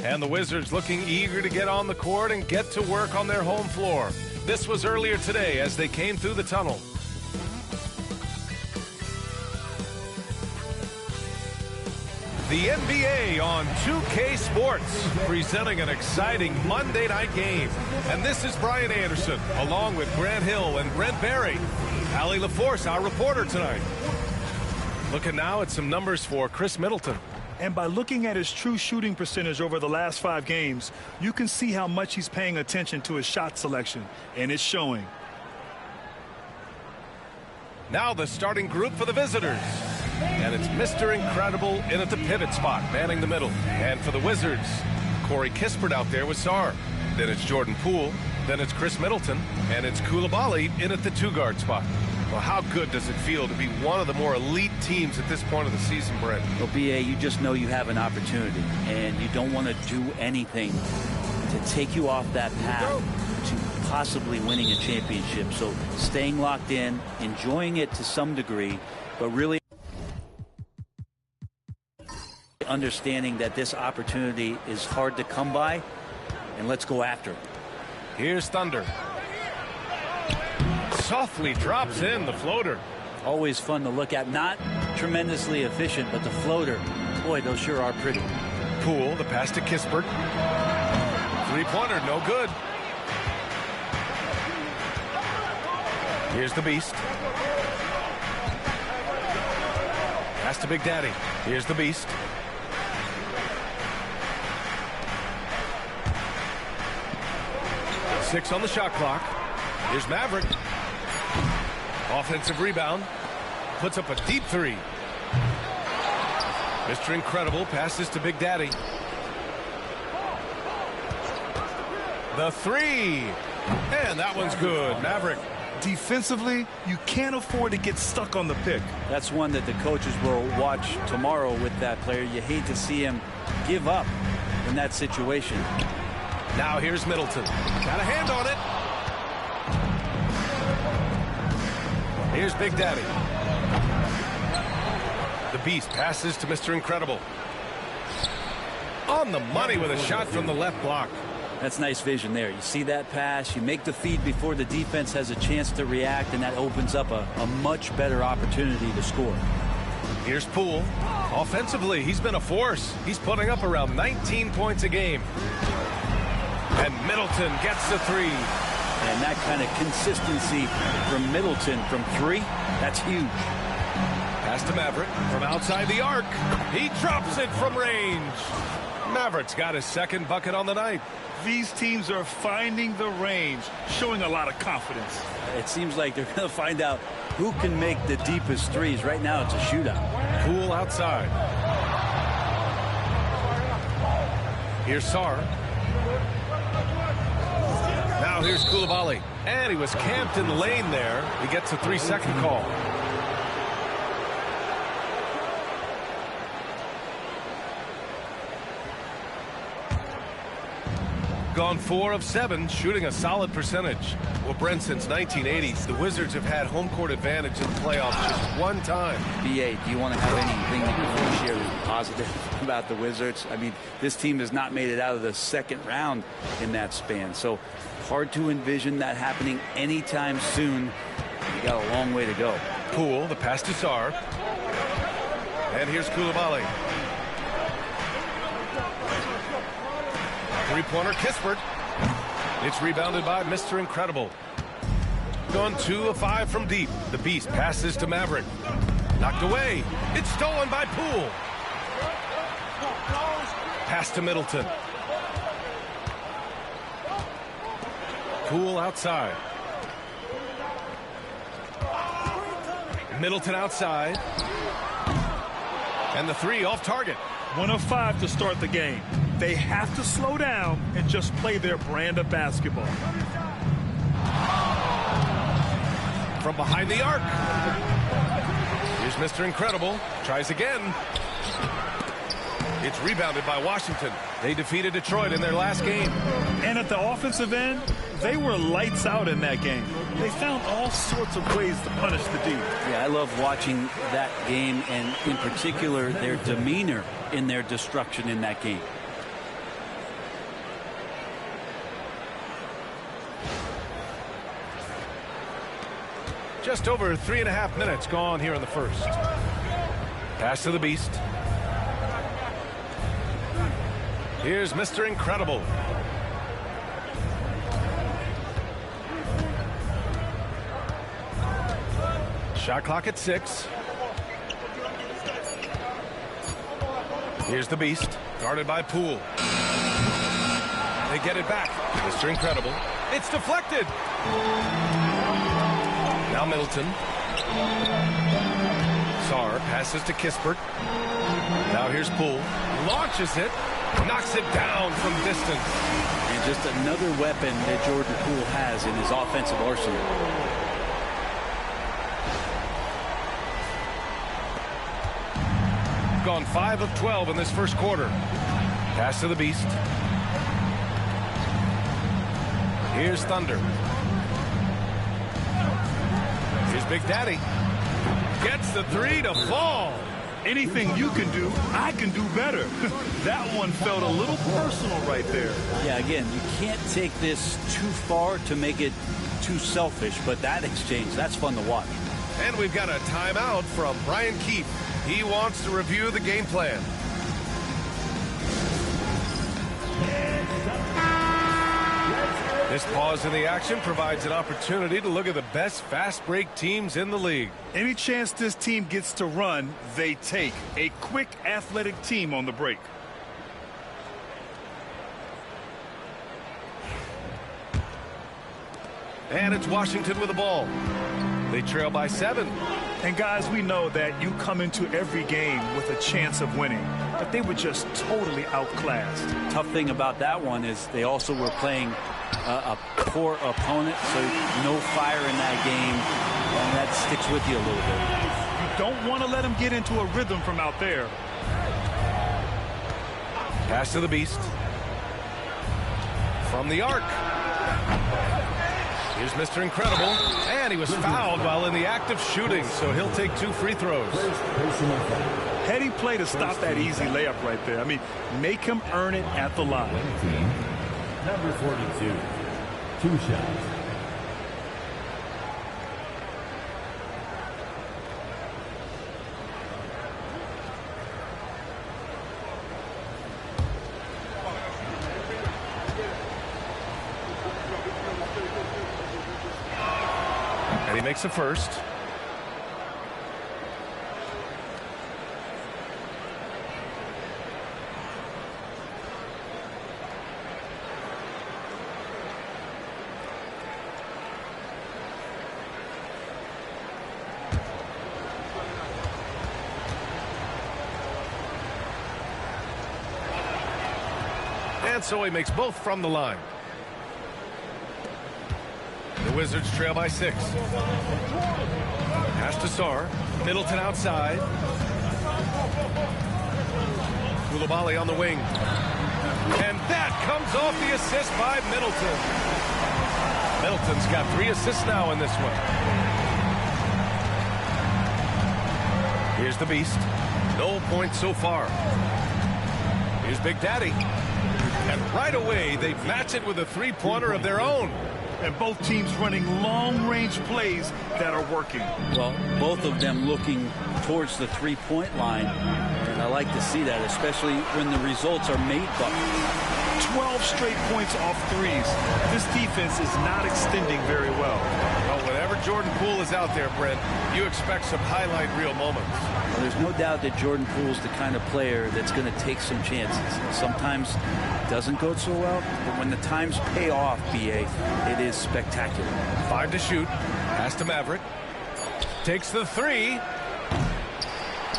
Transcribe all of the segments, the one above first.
And the Wizards looking eager to get on the court and get to work on their home floor. This was earlier today as they came through the tunnel. The NBA on 2K Sports, presenting an exciting Monday night game. And this is Brian Anderson, along with Grant Hill and Brent Berry. Allie LaForce, our reporter tonight. Looking now at some numbers for Chris Middleton. And by looking at his true shooting percentage over the last 5 games, you can see how much he's paying attention to his shot selection, and it's showing. Now the starting group for the visitors. And it's Mr. Incredible in at the pivot spot, manning the middle. And for the Wizards, Corey Kispert out there with Sarr. Then it's Jordan Poole. Then it's Chris Middleton. And it's Coulibaly in at the 2-guard spot. Well, how good does it feel to be one of the more elite teams at this point of the season, Brent? Well, B.A., you just know you have an opportunity, and you don't want to do anything to take you off that path to possibly winning a championship. So staying locked in, enjoying it to some degree, but really understanding that this opportunity is hard to come by, and let's go after it. Here's Thunder. Softly drops in the floater. Always fun to look at. Not tremendously efficient, but the floater, boy, those sure are pretty. Poole, the pass to Kispert. Three-pointer, no good. Here's the Beast. Pass to Big Daddy. Here's the Beast. Six on the shot clock. Here's Maverick. Offensive rebound. Puts up a deep three. Mr. Incredible passes to Big Daddy. The three. And that one's good. Maverick. Defensively, you can't afford to get stuck on the pick. That's one that the coaches will watch tomorrow with that player. You hate to see him give up in that situation. Now here's Middleton. Got a hand on it. Here's Big Daddy. The Beast passes to Mr. Incredible. On the money with a shot from the left block. That's nice vision there. You see that pass, you make the feed before the defense has a chance to react, and that opens up a much better opportunity to score. Here's Poole. Offensively, he's been a force. He's putting up around 19 points a game. And Middleton gets the three. And that kind of consistency from Middleton from three, that's huge. Pass to Maverick from outside the arc. He drops it from range. Maverick's got his second bucket on the night. These teams are finding the range, showing a lot of confidence. It seems like they're going to find out who can make the deepest threes. Right now, it's a shootout. Poole outside. Here's Sarr. Now here's Coulibaly. And he was camped in the lane there. He gets a 3-second call. Gone 4 of 7, shooting a solid percentage. Well, Brent, since 1980, the Wizards have had home court advantage in the playoffs just one time. B.A., do you want to have anything that you want to share positive about the Wizards? I mean, this team has not made it out of the second round in that span. So hard to envision that happening anytime soon. You got a long way to go. Poole, the pass to Sarr. And here's Coulibaly. Three-pointer, Kispert. It's rebounded by Mr. Incredible. Gone 2 of 5 from deep. The Beast passes to Maverick. Knocked away. It's stolen by Poole. Pass to Middleton. Poole outside. Middleton outside. And the three off target. 1 of 5 to start the game. They have to slow down and just play their brand of basketball. From behind the arc. Here's Mr. Incredible. Tries again. It's rebounded by Washington. They defeated Detroit in their last game. And at the offensive end, they were lights out in that game. They found all sorts of ways to punish the D. Yeah, I love watching that game, and in particular, their demeanor in their destruction in that game. Just over 3.5 minutes gone here in the first. Pass to the Beast. Here's Mr. Incredible. Shot clock at 6. Here's the Beast, guarded by Poole. They get it back. Mr. Incredible. It's deflected. Now Middleton. Sarr passes to Kispert. Now here's Poole. Launches it. Knocks it down from distance. And just another weapon that Jordan Poole has in his offensive arsenal. Gone 5 of 12 in this first quarter. Pass to the Beast. Here's Thunder. Here's Big Daddy. Gets the 3 to fall. Anything you can do, I can do better. That one felt a little personal right there. Yeah, again, you can't take this too far to make it too selfish, but that exchange, that's fun to watch. And we've got a timeout from Brian Keefe. He wants to review the game plan. This pause in the action provides an opportunity to look at the best fast break teams in the league. Any chance this team gets to run, they take. A quick, athletic team on the break. And it's Washington with the ball. They trail by 7. And guys, we know that you come into every game with a chance of winning, but they were just totally outclassed. Tough thing about that one is they also were playing a poor opponent, so no fire in that game, and that sticks with you a little bit. You don't want to let them get into a rhythm from out there. Pass to the Beast. From the arc. Here's Mr. Incredible, and he was fouled while in the act of shooting, so he'll take 2 free throws. Heady play to stop that easy layup right there. I mean, make him earn it at the line. Number 42, 2 shots. And he makes a first. And so he makes both from the line. The Wizards trail by 6. Pass to Sarr. Middleton outside. Koulibaly on the wing. And that comes off the assist by Middleton. Middleton's got 3 assists now in this one. Here's the Beast. No points so far. Here's Big Daddy. And right away, they match it with a 3-pointer of their own. And both teams running long-range plays that are working. Well, both of them looking towards the 3-point line. And I like to see that, especially when the results are made by 12 straight points off threes. This defense is not extending very well. Well, whenever Jordan Poole is out there, Brent, you expect some highlight reel moments. Well, there's no doubt that Jordan Poole's the kind of player that's going to take some chances. Sometimes it doesn't go so well, but when the times pay off, BA, it is spectacular. 5 to shoot. Pass to Maverick. Takes the 3.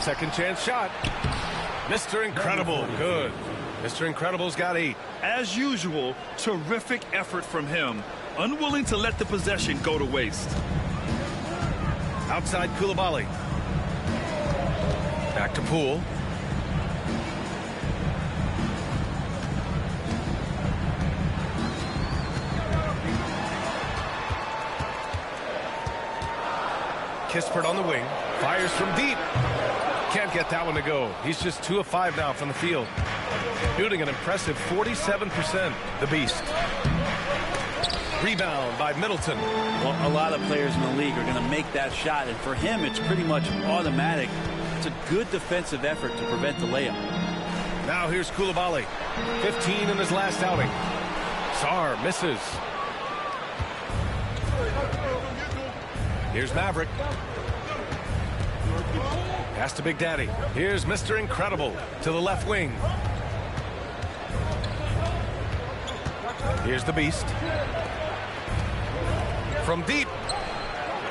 Second chance shot. Mr. Incredible. Good. Mr. Incredible's got 8. As usual, terrific effort from him. Unwilling to let the possession go to waste. Outside Koulibaly. Back to Poole. Kispert on the wing. Fires from deep. Can't get that one to go. He's just 2 of 5 now from the field. Shooting an impressive 47%. The Beast. Rebound by Middleton. Well, a lot of players in the league are going to make that shot, and for him, it's pretty much automatic. It's a good defensive effort to prevent the layup. Now here's Koulibaly. 15 in his last outing. Sarr misses. Here's Maverick. Pass to Big Daddy. Here's Mr. Incredible to the left wing. Here's the Beast. From deep.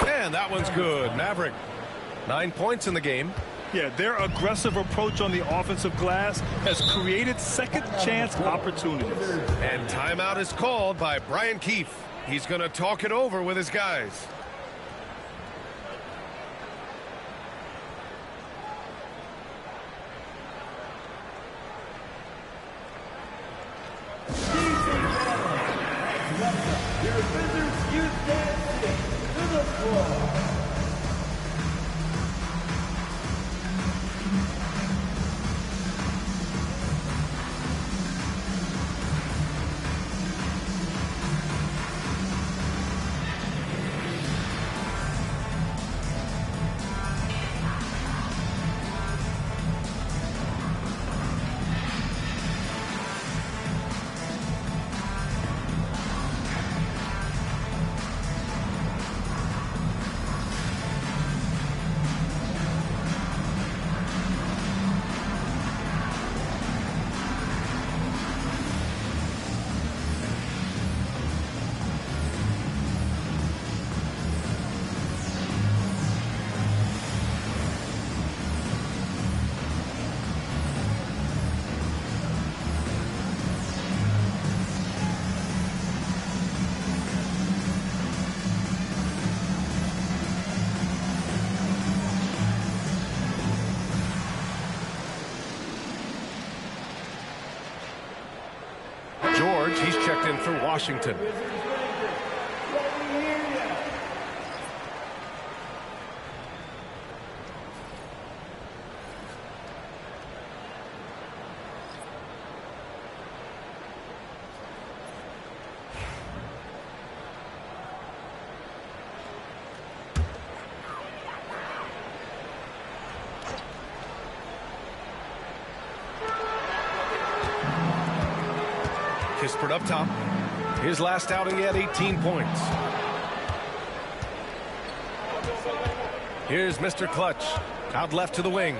And that one's good. Maverick. 9 points in the game. Yeah, their aggressive approach on the offensive glass has created second chance opportunities. And timeout is called by Brian Keefe. He's going to talk it over with his guys. George, he's checked in for Washington. Kispert up top. His last outing, he had 18 points. Here's Mr. Clutch. Out left to the wing.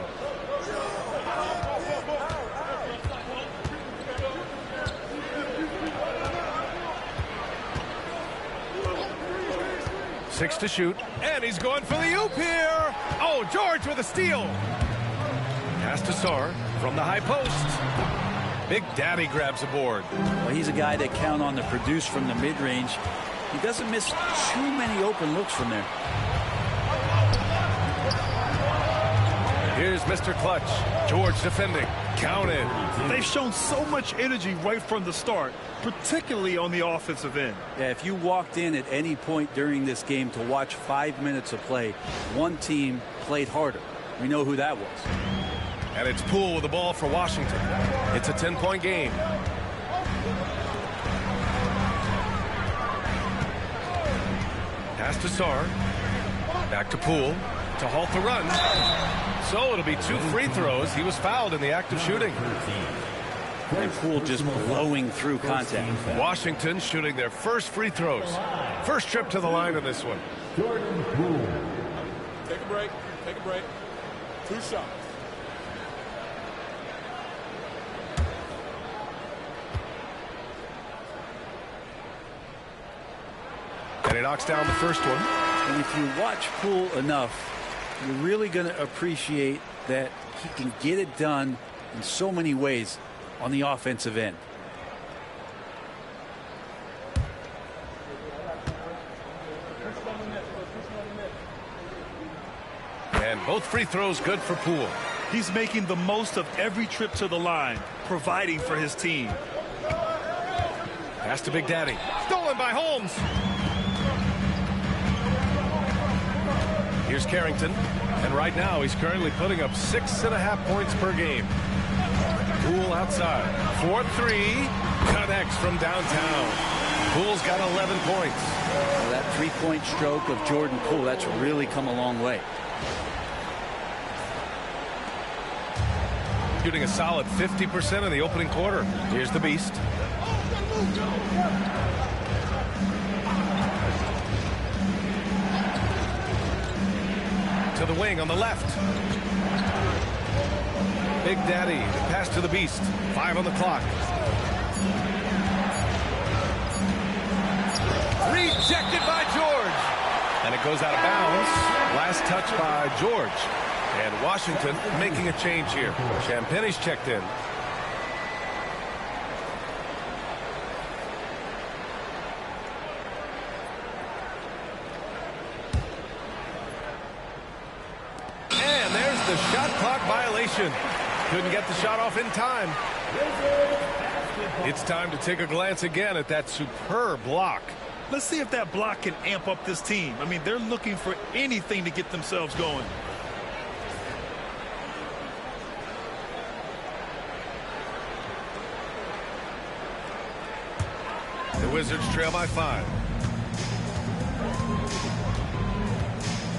Six to shoot. And he's going for the oop here. Oh, George with a steal. Pass to Sarr from the high post. Big Daddy grabs a board. Well, he's a guy that count on to produce from the mid-range. He doesn't miss too many open looks from there. Here's Mr. Clutch. George defending. Counted. They've shown so much energy right from the start, particularly on the offensive end. Yeah, if you walked in at any point during this game to watch 5 minutes of play, one team played harder. We know who that was. And it's Poole with the ball for Washington. It's a 10-point game. Pass to Sarr. Back to Poole to halt the run. So it'll be 2 free throws. He was fouled in the act of shooting. And Poole just blowing through contact. Washington shooting their first free throws. First trip to the line in this one. Jordan Poole. Take a break. Take a break. 2 shots. And he knocks down the first one. And if you watch Poole enough, you're really going to appreciate that he can get it done in so many ways on the offensive end. And both free throws good for Poole. He's making the most of every trip to the line, providing for his team. Pass to Big Daddy. Stolen by Holmes. Here's Carrington. And right now he's currently putting up 6.5 points per game. Poole outside. 4-3. Connects from downtown. Poole's got 11 points. Well, that three-point stroke of Jordan Poole, that's really come a long way. Shooting a solid 50% in the opening quarter. Here's the Beast. To the wing on the left. Big Daddy, the pass to the Beast. 5 on the clock. Rejected by George. And it goes out of bounds. Last touch by George. And Washington making a change here. Champagne's checked in. And there's the shot clock violation. Couldn't get the shot off in time. It's time to take a glance again at that superb block. Let's see if that block can amp up this team. I mean, they're looking for anything to get themselves going. The Wizards trail by 5.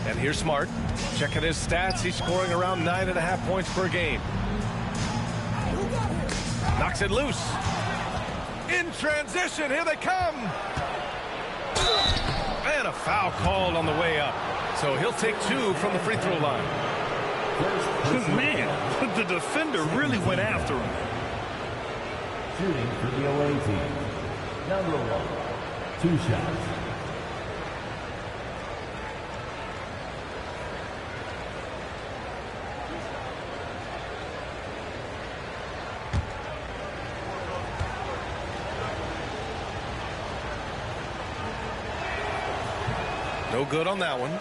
And here's Smart. Checking his stats. He's scoring around 9.5 points per game. Knocks it loose. In transition. Here they come. And a foul called on the way up. So he'll take 2 from the free throw line. Man, the defender really went after him. Shooting for the away team. Number 1, 2 shots. No good on that one.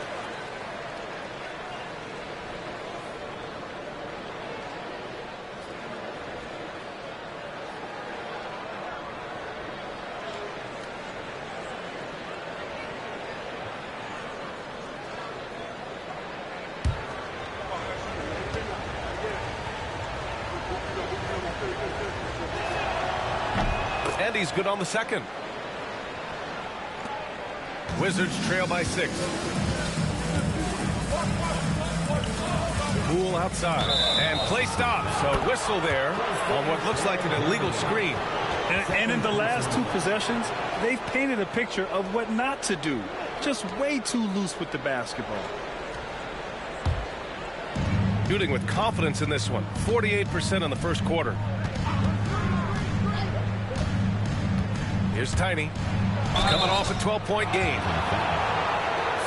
And he's good on the second. Wizards trail by 6. Poole outside. And play stops. A whistle there on what looks like an illegal screen. And in the last 2 possessions, they've painted a picture of what not to do. Just way too loose with the basketball. Shooting with confidence in this one. 48% in the first quarter. Here's Tiny. Coming off a 12-point game.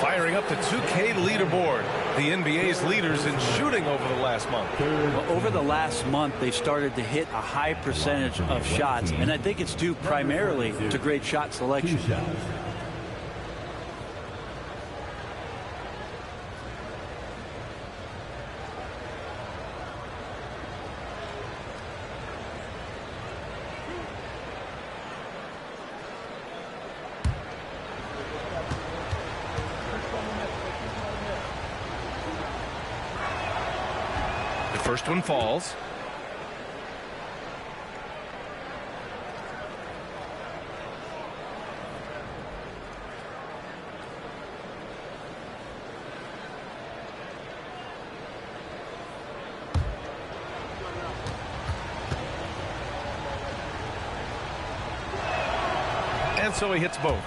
Firing up the 2K leaderboard. The NBA's leaders in shooting over the last month. Well, over the last month, they started to hit a high percentage of shots, and I think it's due primarily to great shot selection. 2 shots. First one falls. And so he hits both.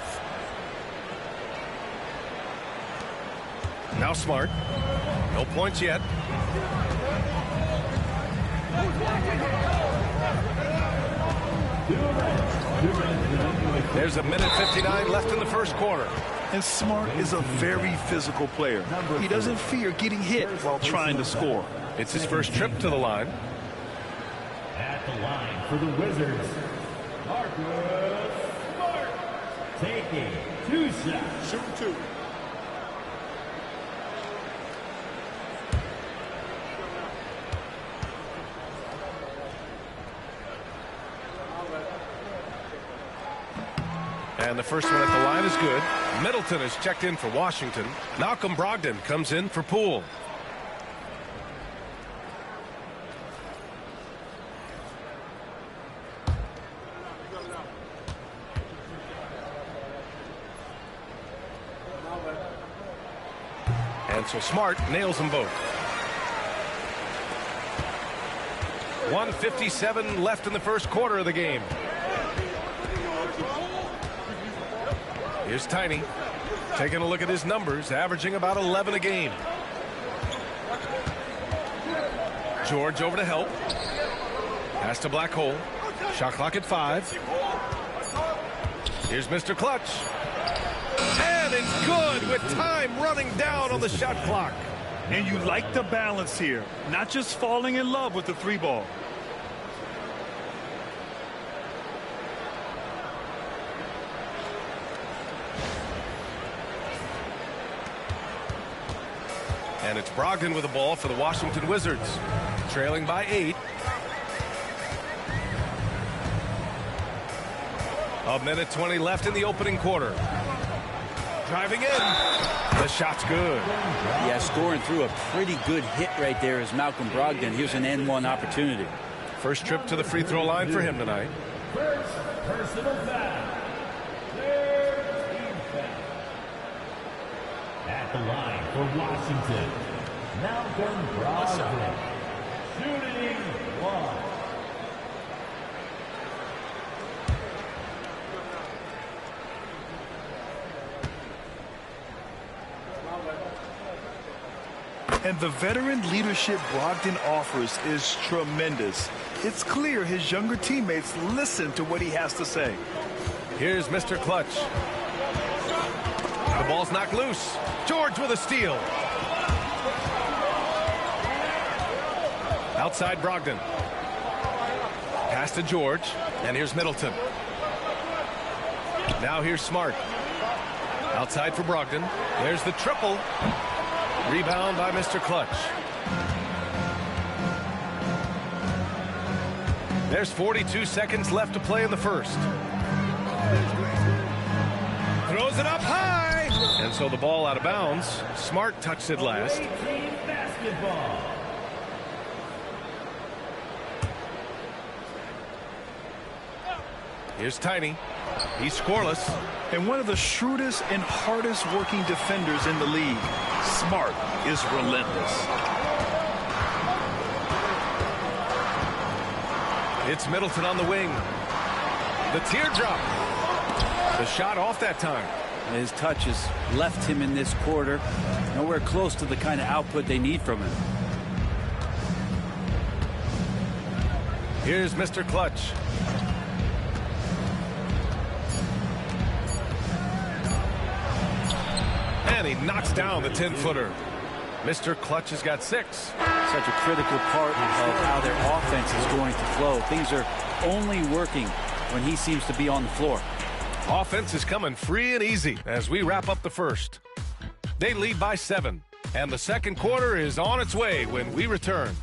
Now Smart. No points yet. There's a minute 59 left in the first quarter. And Smart is a very physical player. He doesn't fear getting hit while trying to score. It's his first trip to the line. At the line for the Wizards, Marcus Smart taking 2 shots. Shoot 2. And the first one at the line is good. Middleton is checked in for Washington. Malcolm Brogdon comes in for Poole. And so Smart nails them both. 1:57 left in the first quarter of the game. Here's Tiny. Taking a look at his numbers, averaging about 11 a game. George over to help. Pass to Black Hole. Shot clock at 5. Here's Mr. Clutch. And it's good with time running down on the shot clock. And you like the balance here, not just falling in love with the 3-ball. And it's Brogdon with the ball for the Washington Wizards, trailing by 8. A minute 20 left in the opening quarter. Driving in. The shot's good. Yeah, scoring through a pretty good hit right there is Malcolm Brogdon. Here's an N1 opportunity. First trip to the free throw line for him tonight. First personal foul. Third team foul. At the line for Washington, Malcolm Brogdon. Shooting 1. And the veteran leadership Brogdon offers is tremendous. It's clear his younger teammates listen to what he has to say. Here's Mr. Clutch. The ball's knocked loose. George with a steal. Outside Brogdon. Pass to George. And here's Middleton. Now here's Smart. Outside for Brogdon. There's the triple. Rebound by Mr. Clutch. There's 42 seconds left to play in the first. Throws it up high. And so the ball out of bounds. Smart touched it last. Basketball. Here's Tiny. He's scoreless. And one of the shrewdest and hardest working defenders in the league. Smart is relentless. It's Middleton on the wing. The teardrop. The shot off that time. His touch has left him in this quarter. Nowhere close to the kind of output they need from him. Here's Mr. Clutch. And he knocks down the 10-footer. Mr. Clutch has got 6. Such a critical part of how their offense is going to flow. Things are only working when he seems to be on the floor. Offense is coming free and easy as we wrap up the first. They lead by 7, and the second quarter is on its way when we return.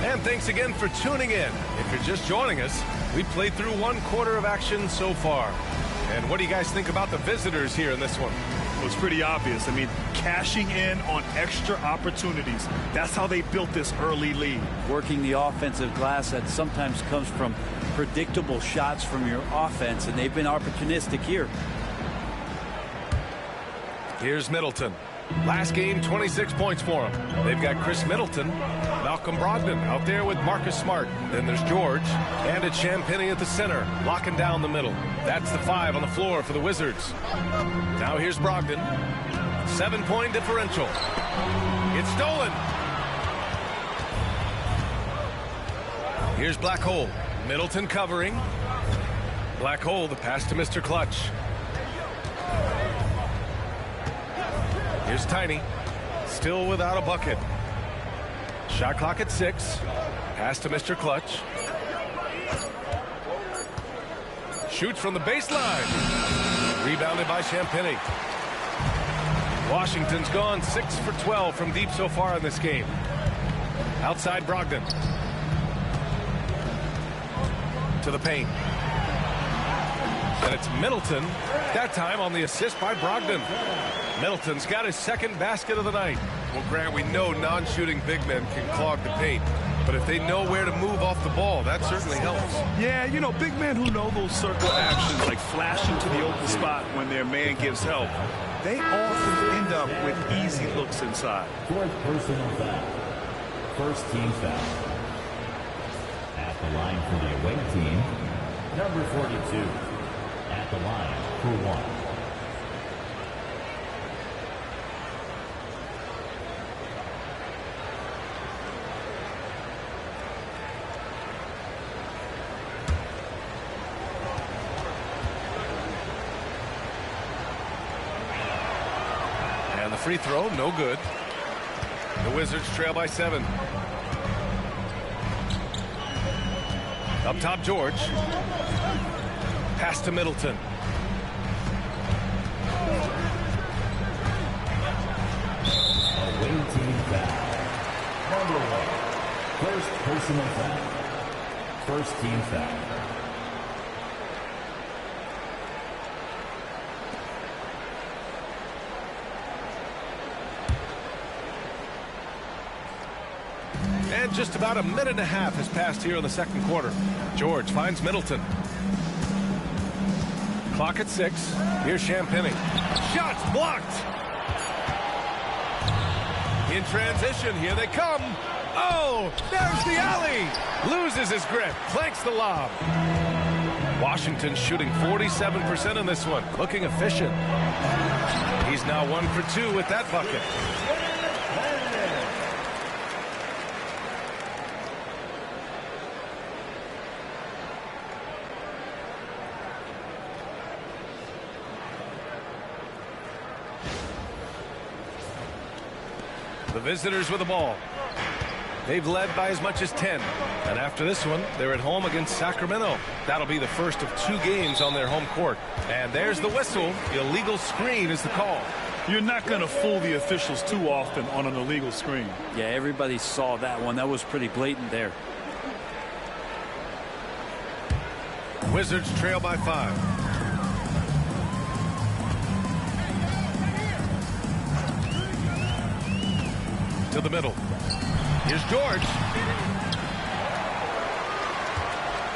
And thanks again for tuning in. If you're just joining us, we played through 1 quarter of action so far. And what do you guys think about the visitors here in this one? Well, it's pretty obvious. I mean, cashing in on extra opportunities. That's how they built this early lead. Working the offensive glass that sometimes comes from predictable shots from your offense, and they've been opportunistic here. Here's Middleton. Last game, 26 points for him. They've got Chris Middleton, Malcolm Brogdon out there with Marcus Smart. Then there's George, and it's Champagnie at the center, locking down the middle. That's the 5 on the floor for the Wizards. Now here's Brogdon. 7-point differential. It's stolen. Here's Black Hole. Middleton covering. Black Hole, the pass to Mr. Clutch. Here's Tiny, still without a bucket. Shot clock at 6. Pass to Mr. Clutch. Shoots from the baseline. Rebounded by Champagnie. Washington's gone 6 for 12 from deep so far in this game. Outside Brogdon. To the paint. And it's Middleton, that time on the assist by Brogdon. Middleton's got his second basket of the night. Well, Grant, we know non-shooting big men can clog the paint. But if they know where to move off the ball, that certainly helps. Yeah, you know, big men who know those circle actions, like flashing to the open spot when their man gives help, they often end up with easy looks inside. Fourth personal foul. First team foul. At the line for the away team, number 42. At the line for one. Free throw, no good. The Wizards trail by 7. Up top, George. Pass to Middleton. Away team foul. Number 1. First personal foul. First team foul. And just about a minute and a half has passed here in the second quarter. George finds Middleton. Clock at 6. Here's Champagny. Shots blocked. In transition, here they come. Oh, there's the alley. Loses his grip, clanks the lob. Washington shooting 47% in this one, looking efficient. He's now 1 for 2 with that bucket. The visitors with the ball. They've led by as much as 10. And after this one, they're at home against Sacramento. That'll be the first of 2 games on their home court. And there's the whistle. Illegal screen is the call. You're not going to fool the officials too often on an illegal screen. Yeah, everybody saw that one. That was pretty blatant there. Wizards trail by 5. To the middle. Here's George.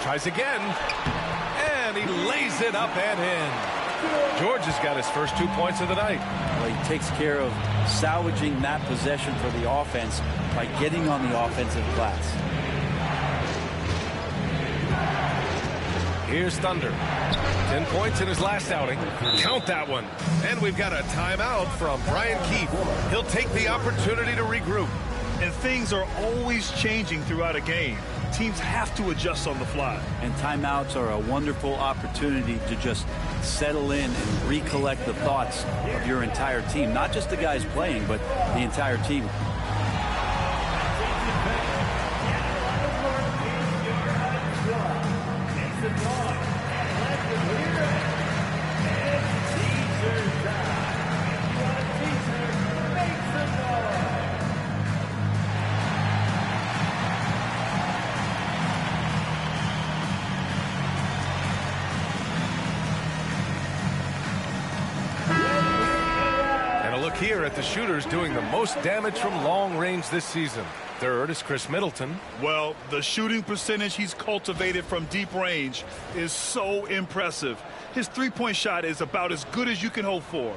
Tries again. And he lays it up and in. George has got his first 2 points of the night. Well, he takes care of salvaging that possession for the offense by getting on the offensive glass. Here's Thunder. 10 points in his last outing. Count that one. And we've got a timeout from Brian Keith. He'll take the opportunity to regroup. And things are always changing throughout a game. Teams have to adjust on the fly. And timeouts are a wonderful opportunity to just settle in and recollect the thoughts of your entire team. Not just the guys playing, but the entire team. Here at the shooters doing the most damage from long range this season. Third is Chris Middleton. Well, the shooting percentage he's cultivated from deep range is so impressive. His three-point shot is about as good as you can hope for.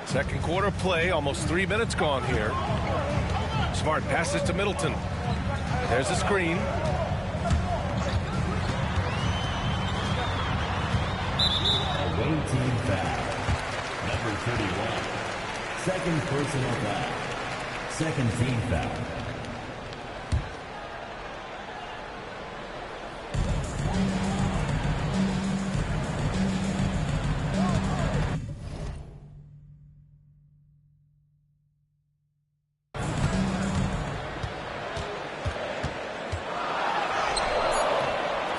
Second quarter play, almost 3 minutes gone here. Smart passes to Middleton. There's a screen. Team foul. Number 31. Second personal foul. Second team foul.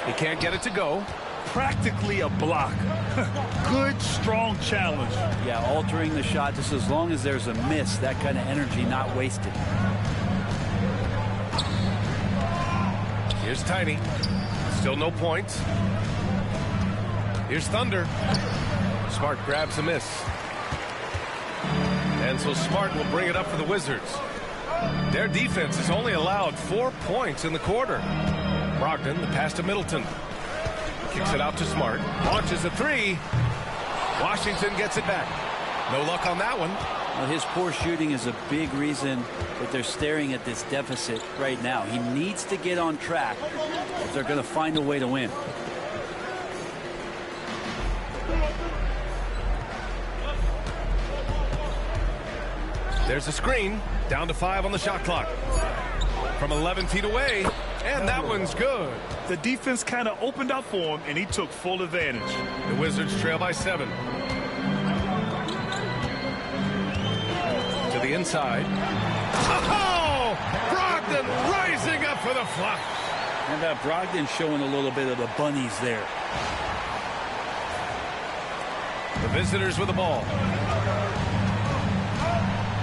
He can't get it to go. Practically a block. Good, strong challenge. Yeah, altering the shot just as long as there's a miss, that kind of energy not wasted. Here's Tiny. Still no points. Here's Thunder. Smart grabs a miss. And so Smart will bring it up for the Wizards. Their defense has only allowed 4 points in the quarter. Brogdon, the pass to Middleton. Kicks it out to Smart. Launches a three. Washington gets it back. No luck on that one. Well, his poor shooting is a big reason that they're staring at this deficit right now. He needs to get on track if they're going to find a way to win. There's a screen. Down to 5 on the shot clock. From 11 feet away. And that one's good. The defense kind of opened up for him, and he took full advantage. The Wizards trail by 7. To the inside. Oh! Brogdon rising up for the flush. And Brogdon showing a little bit of the bunnies there. The visitors with the ball.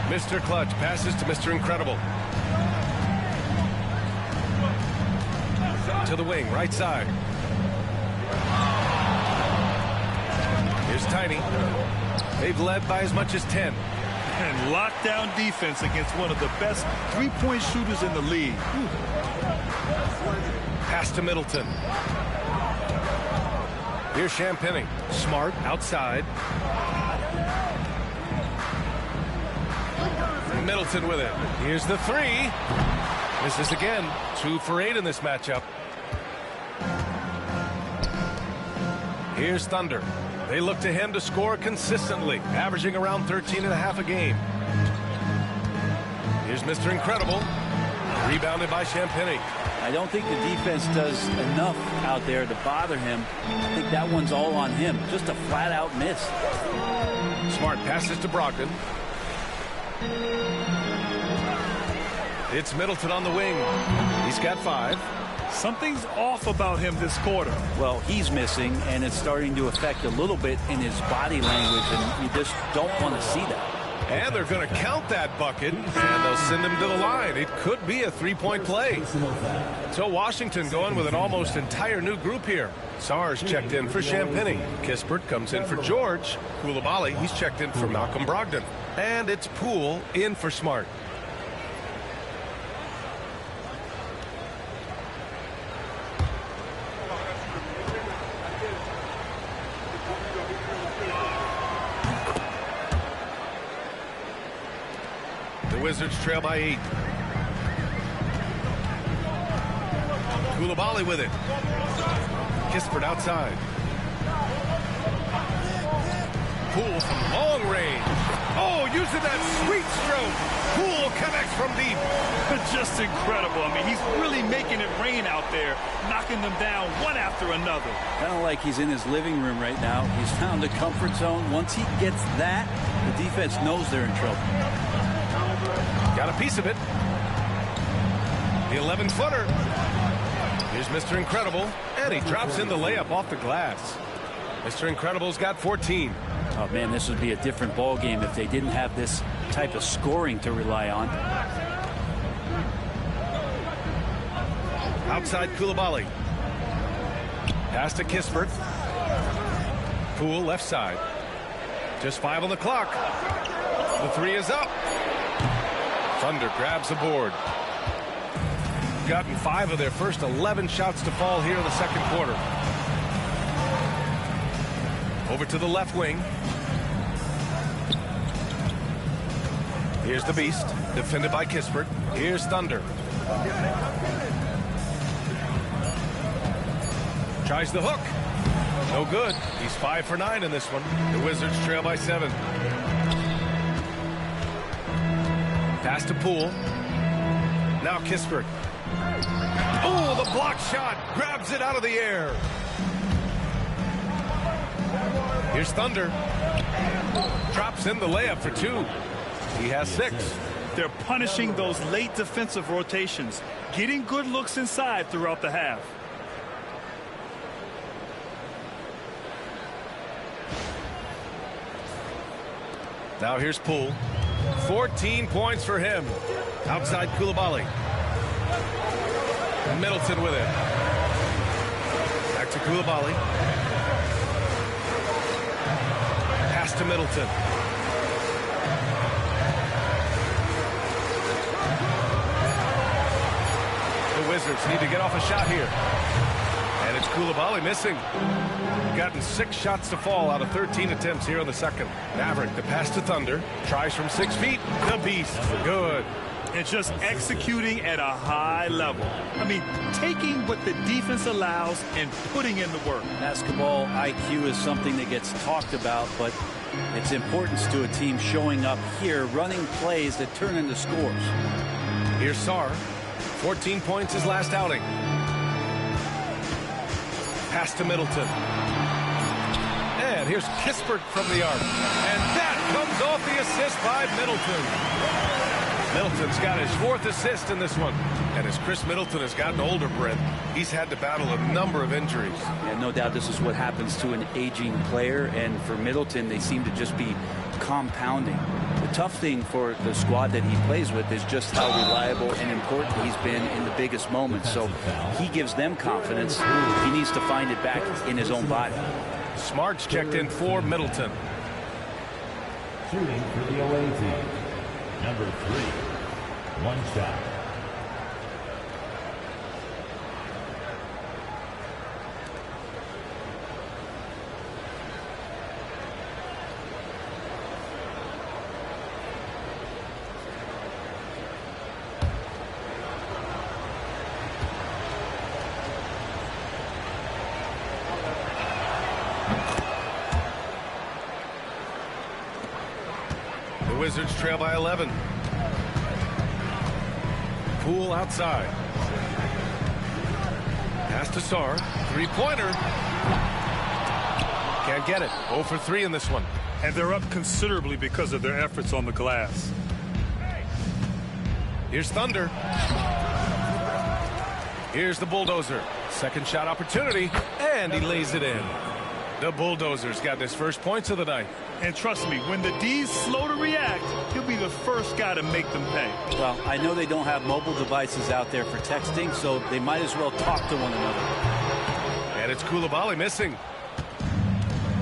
Mr. Clutch passes to Mr. Incredible. To the wing, right side. Here's Tiny. They've led by as much as 10. And lockdown defense against one of the best three-point shooters in the league. Pass to Middleton. Here's Champagny. Smart outside. Middleton with it. Here's the three. Misses again. 2 for 8 in this matchup. Here's Thunder. They look to him to score consistently, averaging around 13.5 a game. Here's Mr. Incredible. Rebounded by Champagny. I don't think the defense does enough out there to bother him. I think that one's all on him. Just a flat-out miss. Smart passes to Brogdon. It's Middleton on the wing. He's got 5. Something's off about him this quarter. Well, he's missing, and it's starting to affect a little bit in his body language, and you just don't want to see that. And they're going to count that bucket, and they'll send him to the line. It could be a 3-point play. So Washington going with an almost entire new group here. Sarge checked in for Champagny. Kispert comes in for George. Koulibaly, he's checked in for Malcolm Brogdon. And it's Poole in for Smart. The Wizards trail by 8. Koulibaly with it. Kispert outside. Poole from long range. Oh, using that sweet stroke. Poole connects from deep. Just incredible. I mean, he's really making it rain out there, knocking them down one after another. Kind of like he's in his living room right now. He's found a comfort zone. Once he gets that, the defense knows they're in trouble. Got a piece of it. The 11-footer. Here's Mr. Incredible, and he drops in the layup off the glass. Mr. Incredible's got 14. Oh, man, this would be a different ball game if they didn't have this type of scoring to rely on. Outside Koulibaly. Pass to Kispert. Poole left side. Just 5 on the clock. The 3 is up. Thunder grabs the board. Gotten 5 of their first 11 shots to fall here in the second quarter. Over to the left wing. Here's the Beast, defended by Kispert. Here's Thunder. Tries the hook. No good. He's 5 for 9 in this one. The Wizards trail by 7. Pass to Poole. Now Kispert. Oh, the block shot. Grabs it out of the air. Here's Thunder. Drops in the layup for 2. He has 6. They're punishing those late defensive rotations, getting good looks inside throughout the half. Now here's Poole. 14 points for him. Outside Koulibaly. Middleton with it. Back to Koulibaly. Pass to Middleton. Wizards need to get off a shot here. And it's Coulibaly missing. Gotten 6 shots to fall out of 13 attempts here in the second. Maverick, the pass to Thunder. Tries from 6 feet. The beast. Good. And just executing at a high level. I mean, taking what the defense allows and putting in the work. Basketball IQ is something that gets talked about, but its importance to a team showing up here, running plays that turn into scores. Here's Sarr. 14 points his last outing. Pass to Middleton. And here's Kispert from the arc. And that comes off the assist by Middleton. Middleton's got his 4th assist in this one. And as Chris Middleton has gotten older, Brent, he's had to battle a number of injuries. Yeah, no doubt this is what happens to an aging player. And for Middleton, they seem to just be compounding. The tough thing for the squad that he plays with is just how reliable and important he's been in the biggest moments. So he gives them confidence. He needs to find it back in his own body. Smart's checked in for Middleton. Shooting for the away team. Number 3. 1 shot. The Wizards trail by 11. Poole outside. Pass to Sarr. 3-pointer. Can't get it. 0 for 3 in this one. And they're up considerably because of their efforts on the glass. Here's Thunder. Here's the Bulldozer. Second shot opportunity. And he lays it in. The Bulldozer's got his first points of the night. And trust me, when the D's slow to react, he'll be the first guy to make them pay. Well, I know they don't have mobile devices out there for texting, so they might as well talk to one another. And it's Coulibaly missing.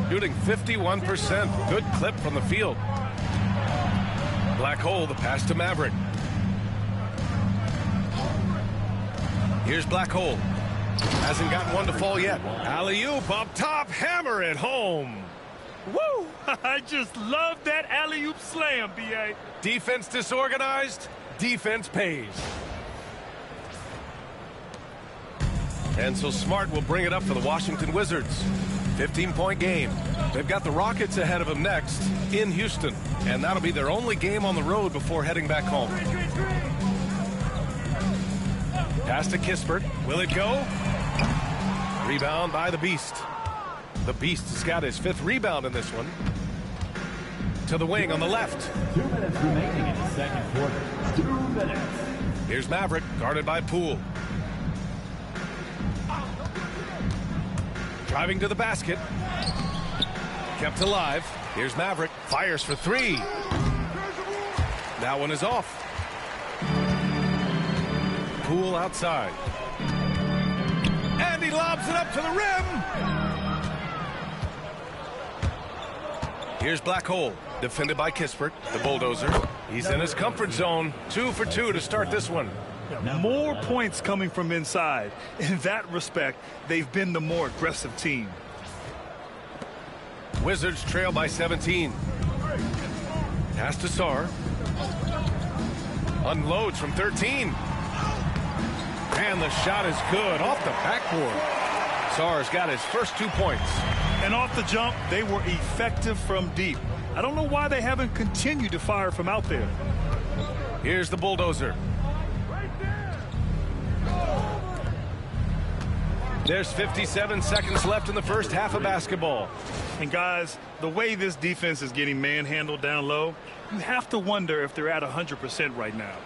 Shooting 51%. Good clip from the field. Black hole, the pass to Maverick. Here's Black hole. Hasn't gotten one to fall yet. Alley-oop up top, hammer it home. Woo! I just love that alley-oop slam, B.A. Defense disorganized, defense pays. And so Smart will bring it up for the Washington Wizards. 15-point game. They've got the Rockets ahead of them next in Houston. And that'll be their only game on the road before heading back home. Pass to Kispert. Will it go? Rebound by the Beast. The Beast has got his 5th rebound in this one. To the wing on the left. 2 minutes remaining in the second quarter. 2 minutes. Here's Maverick, guarded by Poole. Driving to the basket. Kept alive. Here's Maverick. Fires for 3. That one is off. Poole outside. And he lobs it up to the rim. Here's Black hole. Defended by Kispert, the Bulldozer. He's in his comfort zone. 2 for 2 to start this one. More points coming from inside. In that respect, they've been the more aggressive team. Wizards trail by 17. Pass to Sarr. Unloads from 13. And the shot is good off the backboard. Sarr's got his first 2 points. And off the jump, they were effective from deep. I don't know why they haven't continued to fire from out there. Here's the Bulldozer. There's 57 seconds left in the first half of basketball. And guys, the way this defense is getting manhandled down low, you have to wonder if they're at 100% right now.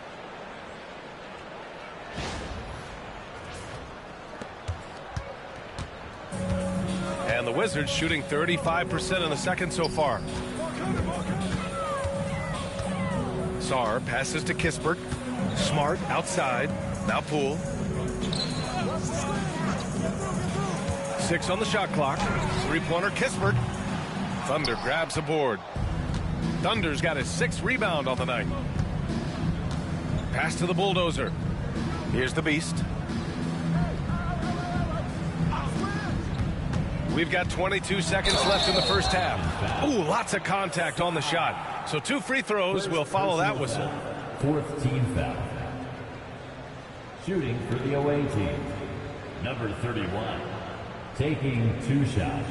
And the Wizards shooting 35% in the second so far. Sarr passes to Kispert. Smart outside. Now Poole. 6 on the shot clock. 3-pointer Kispert. Thunder grabs a board. Thunder's got his 6th rebound on the night. Pass to the Bulldozer. Here's the Beast. We've got 22 seconds left in the first half. Ooh, lots of contact on the shot. So 2 free throws will follow that whistle. 4th team foul. Shooting for the away team. Number 31. Taking 2 shots.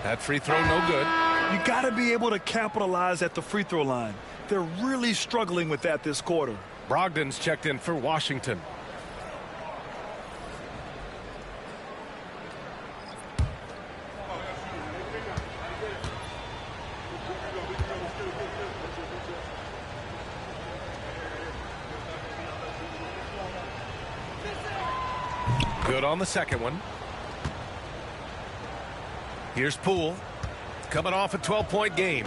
That free throw no good. You got to be able to capitalize at the free throw line. They're really struggling with that this quarter. Brogdon's checked in for Washington. Good on the second one. Here's Poole, coming off a 12-point game.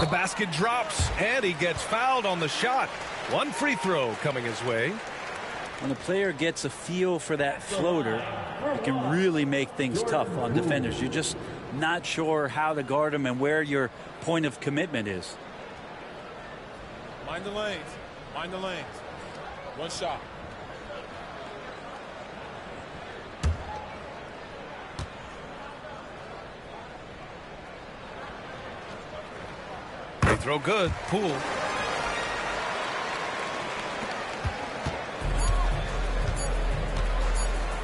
The basket drops, and he gets fouled on the shot. 1 free throw coming his way. When a player gets a feel for that floater, it can really make things tough on defenders. You're just not sure how to guard them and where your point of commitment is. Mind the lanes. Mind the lanes. 1 shot. Free throw good. Poole.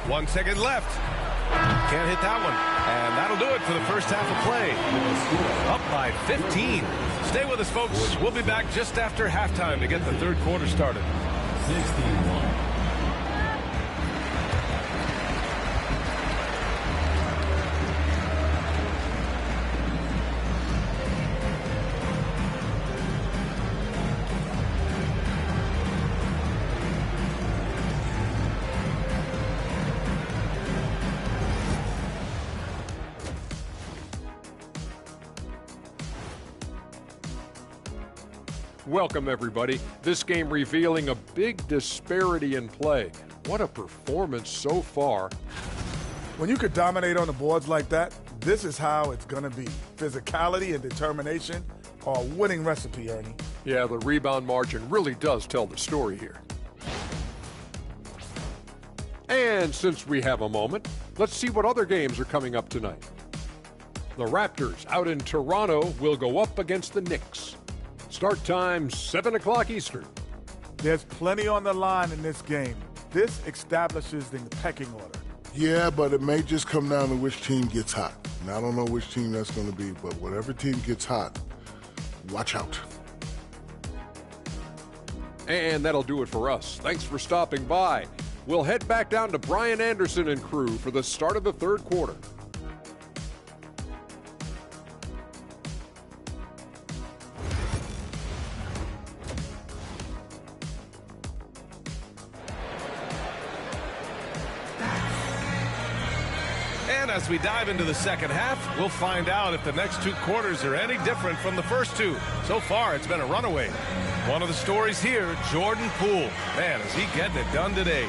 One second left. Can't hit that one. And that'll do it for the first half of play. Up by 15. Stay with us, folks. We'll be back just after halftime to get the third quarter started. 61. Welcome, everybody. This game revealing a big disparity in play. What a performance so far. When you could dominate on the boards like that, this is how it's going to be. Physicality and determination are a winning recipe, Ernie. Yeah, the rebound margin really does tell the story here. And since we have a moment, let's see what other games are coming up tonight. The Raptors out in Toronto will go up against the Knicks. Start time, 7 o'clock Eastern. There's plenty on the line in this game. This establishes the pecking order. Yeah, but it may just come down to which team gets hot. And I don't know which team that's going to be, but whatever team gets hot, watch out. And that'll do it for us. Thanks for stopping by. We'll head back down to Brian Anderson and crew for the start of the third quarter. And as we dive into the second half, we'll find out if the next 2 quarters are any different from the first 2. So far, it's been a runaway. One of the stories here, Jordan Poole. Man, is he getting it done today.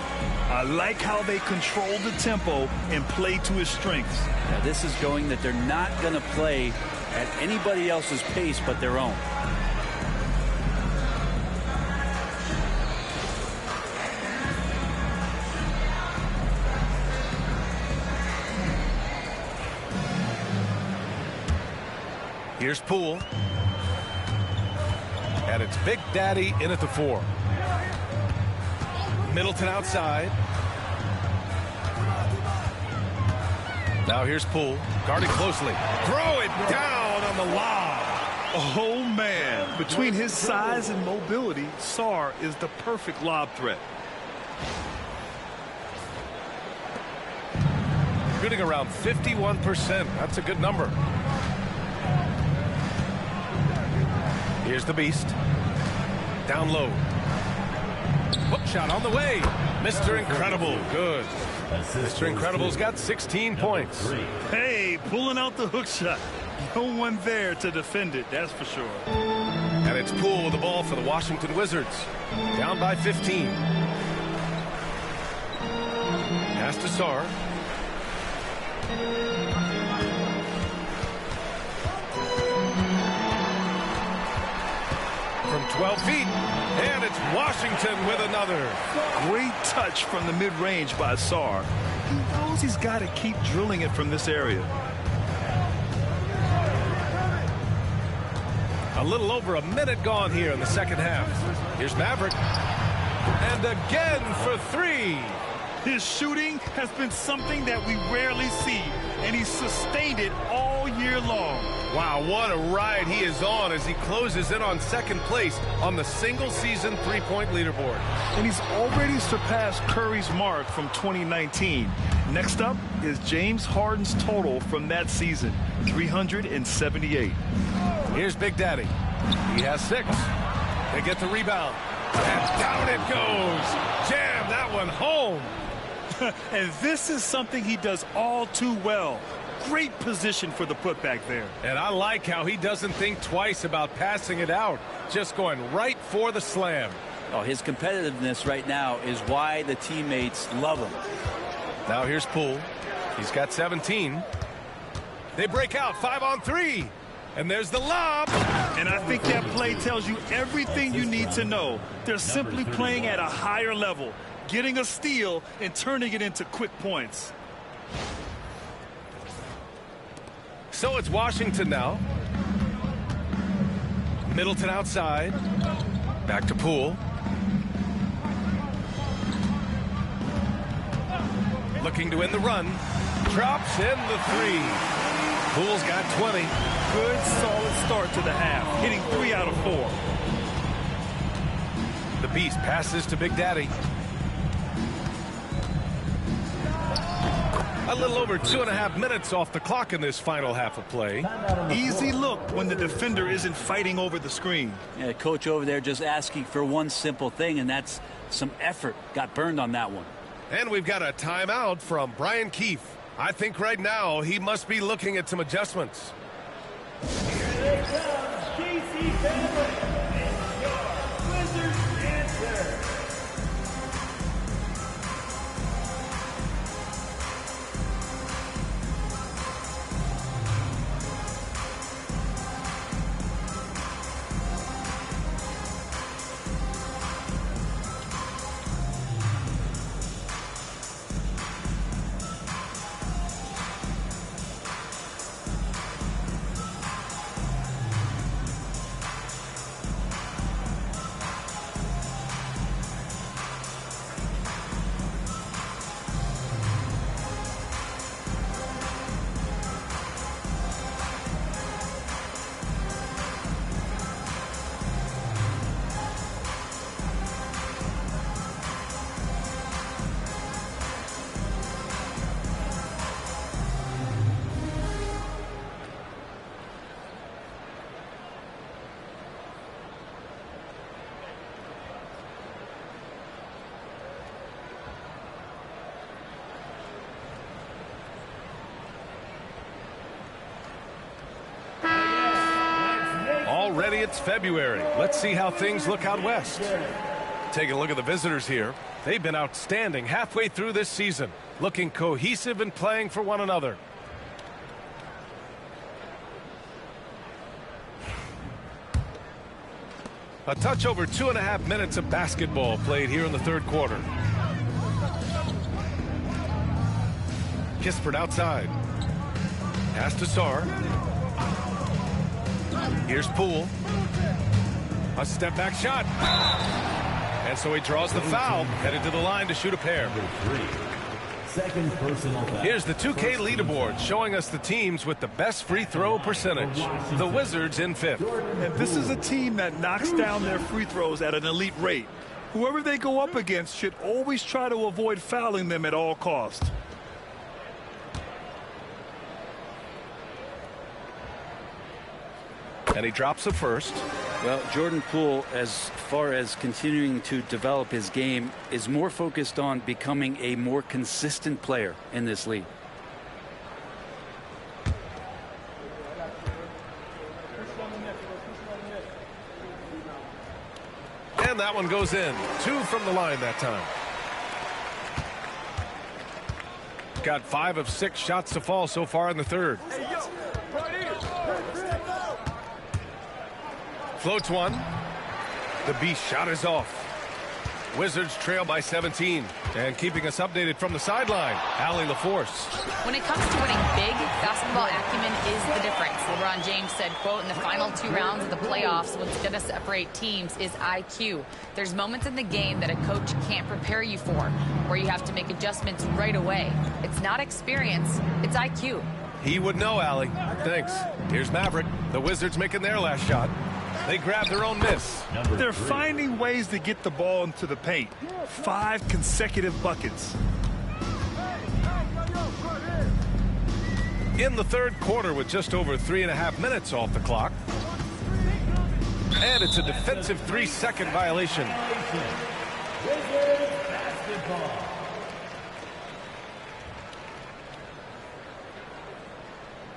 I like how they control the tempo and play to his strengths. Now, this is showing that they're not going to play at anybody else's pace but their own. Here's Poole. And it's Big Daddy in at the 4. Middleton outside. Now here's Poole. Guarding closely. Throw it down on the lob. Oh, man. Between his size and mobility, Sarr is the perfect lob threat. Shooting around 51%. That's a good number. Here's the Beast. Down low. Hook shot on the way. Mr. Incredible. Good. Mr. Incredible's got 16 points. Hey, pulling out the hook shot. No one there to defend it, that's for sure. And it's Poole with the ball for the Washington Wizards. Down by 15. Pass to Sarr. From 12 feet. And it's Washington with another. Great touch from the mid-range by Sarr. He knows he's got to keep drilling it from this area. A little over a minute gone here in the second half. Here's Maverick. And again for three. His shooting has been something that we rarely see, and he's sustained it all year long. Wow, what a ride he is on as he closes in on second place on the single-season three-point leaderboard. And he's already surpassed Curry's mark from 2019. Next up is James Harden's total from that season, 378. Here's Big Daddy. He has 6. They get the rebound. And down it goes. Jam that one home. And this is something he does all too well. Great position for the putback there. And I like how he doesn't think twice about passing it out. Just going right for the slam. Oh, his competitiveness right now is why the teammates love him. Now here's Poole. He's got 17. They break out 5-on-3. And there's the lob. And I think that play tells you everything you need to know. They're simply playing at a higher level, getting a steal and turning it into quick points. So it's Washington now. Middleton outside. Back to Poole. Looking to win the run. Drops in the 3. Poole's got 20. Good, solid start to the half, hitting 3 out of 4. The Beast passes to Big Daddy. A little over 2.5 minutes off the clock in this final half of play. Easy look when the defender isn't fighting over the screen. Yeah, coach over there just asking for one simple thing, and that's some effort. Got burned on that one. And we've got a timeout from Brian Keefe. I think right now he must be looking at some adjustments. Here they come, KC family, and your Wizards answer. Already it's February. Let's see how things look out west. Taking a look at the visitors here. They've been outstanding halfway through this season, looking cohesive and playing for one another. A touch over 2.5 minutes of basketball played here in the third quarter. Kispert outside. Pass to Sarr. Here's Poole. A step back shot. And so he draws the foul, headed to the line to shoot a pair. Second personal foul. Here's the 2K leaderboard showing us the teams with the best free throw percentage. The Wizards in 5th. And this is a team that knocks down their free throws at an elite rate. Whoever they go up against should always try to avoid fouling them at all costs. And he drops the first. Well, Jordan Poole, as far as continuing to develop his game, is more focused on becoming a more consistent player in this league. And that one goes in. 2 from the line that time. Got 5 of 6 shots to fall so far in the third. Floats one. The beast shot is off. Wizards trail by 17. And keeping us updated from the sideline, Allie LaForce. When it comes to winning big, basketball acumen is the difference. LeBron James said, quote, in the final 2 rounds of the playoffs, what's going to separate teams is IQ. There's moments in the game that a coach can't prepare you for, where you have to make adjustments right away. It's not experience, it's IQ. He would know, Allie. Thanks. Here's Maverick. The Wizards making their last shot. They grab their own miss. They're finding ways to get the ball into the paint. 5 consecutive buckets. In the third quarter with just over 3.5 minutes off the clock. And it's a defensive 3-second violation.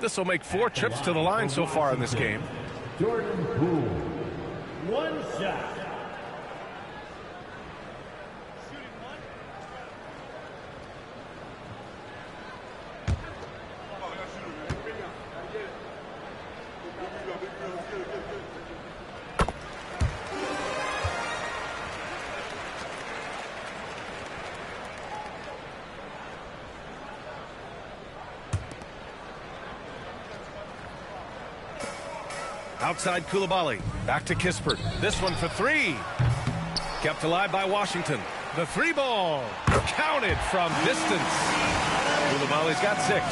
This will make 4 trips to the line so far in this game. Jordan Poole, 1 shot. Outside Coulibaly. Back to Kispert. This one for 3. Kept alive by Washington. The 3-ball. Counted from distance. Coulibaly's got 6.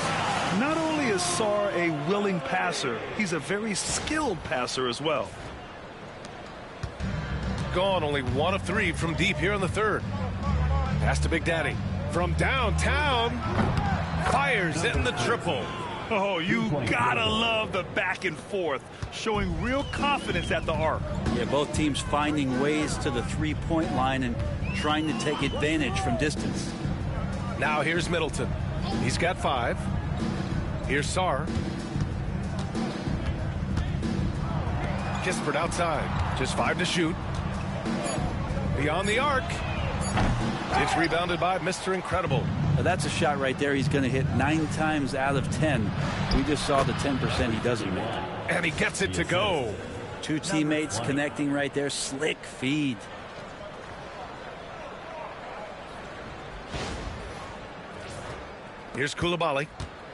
Not only is Sarr a willing passer, he's a very skilled passer as well. Gone only 1 of 3 from deep here in the third. Pass to Big Daddy. From downtown. Fires in the triple. Oh, you gotta love the back and forth, showing real confidence at the arc. Yeah, both teams finding ways to the 3-point line and trying to take advantage from distance. Now here's Middleton. He's got 5. Here's Sarr. Kispert outside. Just 5 to shoot. Beyond the arc. It's rebounded by Mr. Incredible. Now that's a shot right there he's going to hit 9 times out of 10. We just saw the 10% he doesn't make. And he gets it to go. 2 teammates connecting right there. Slick feed. Here's Coulibaly.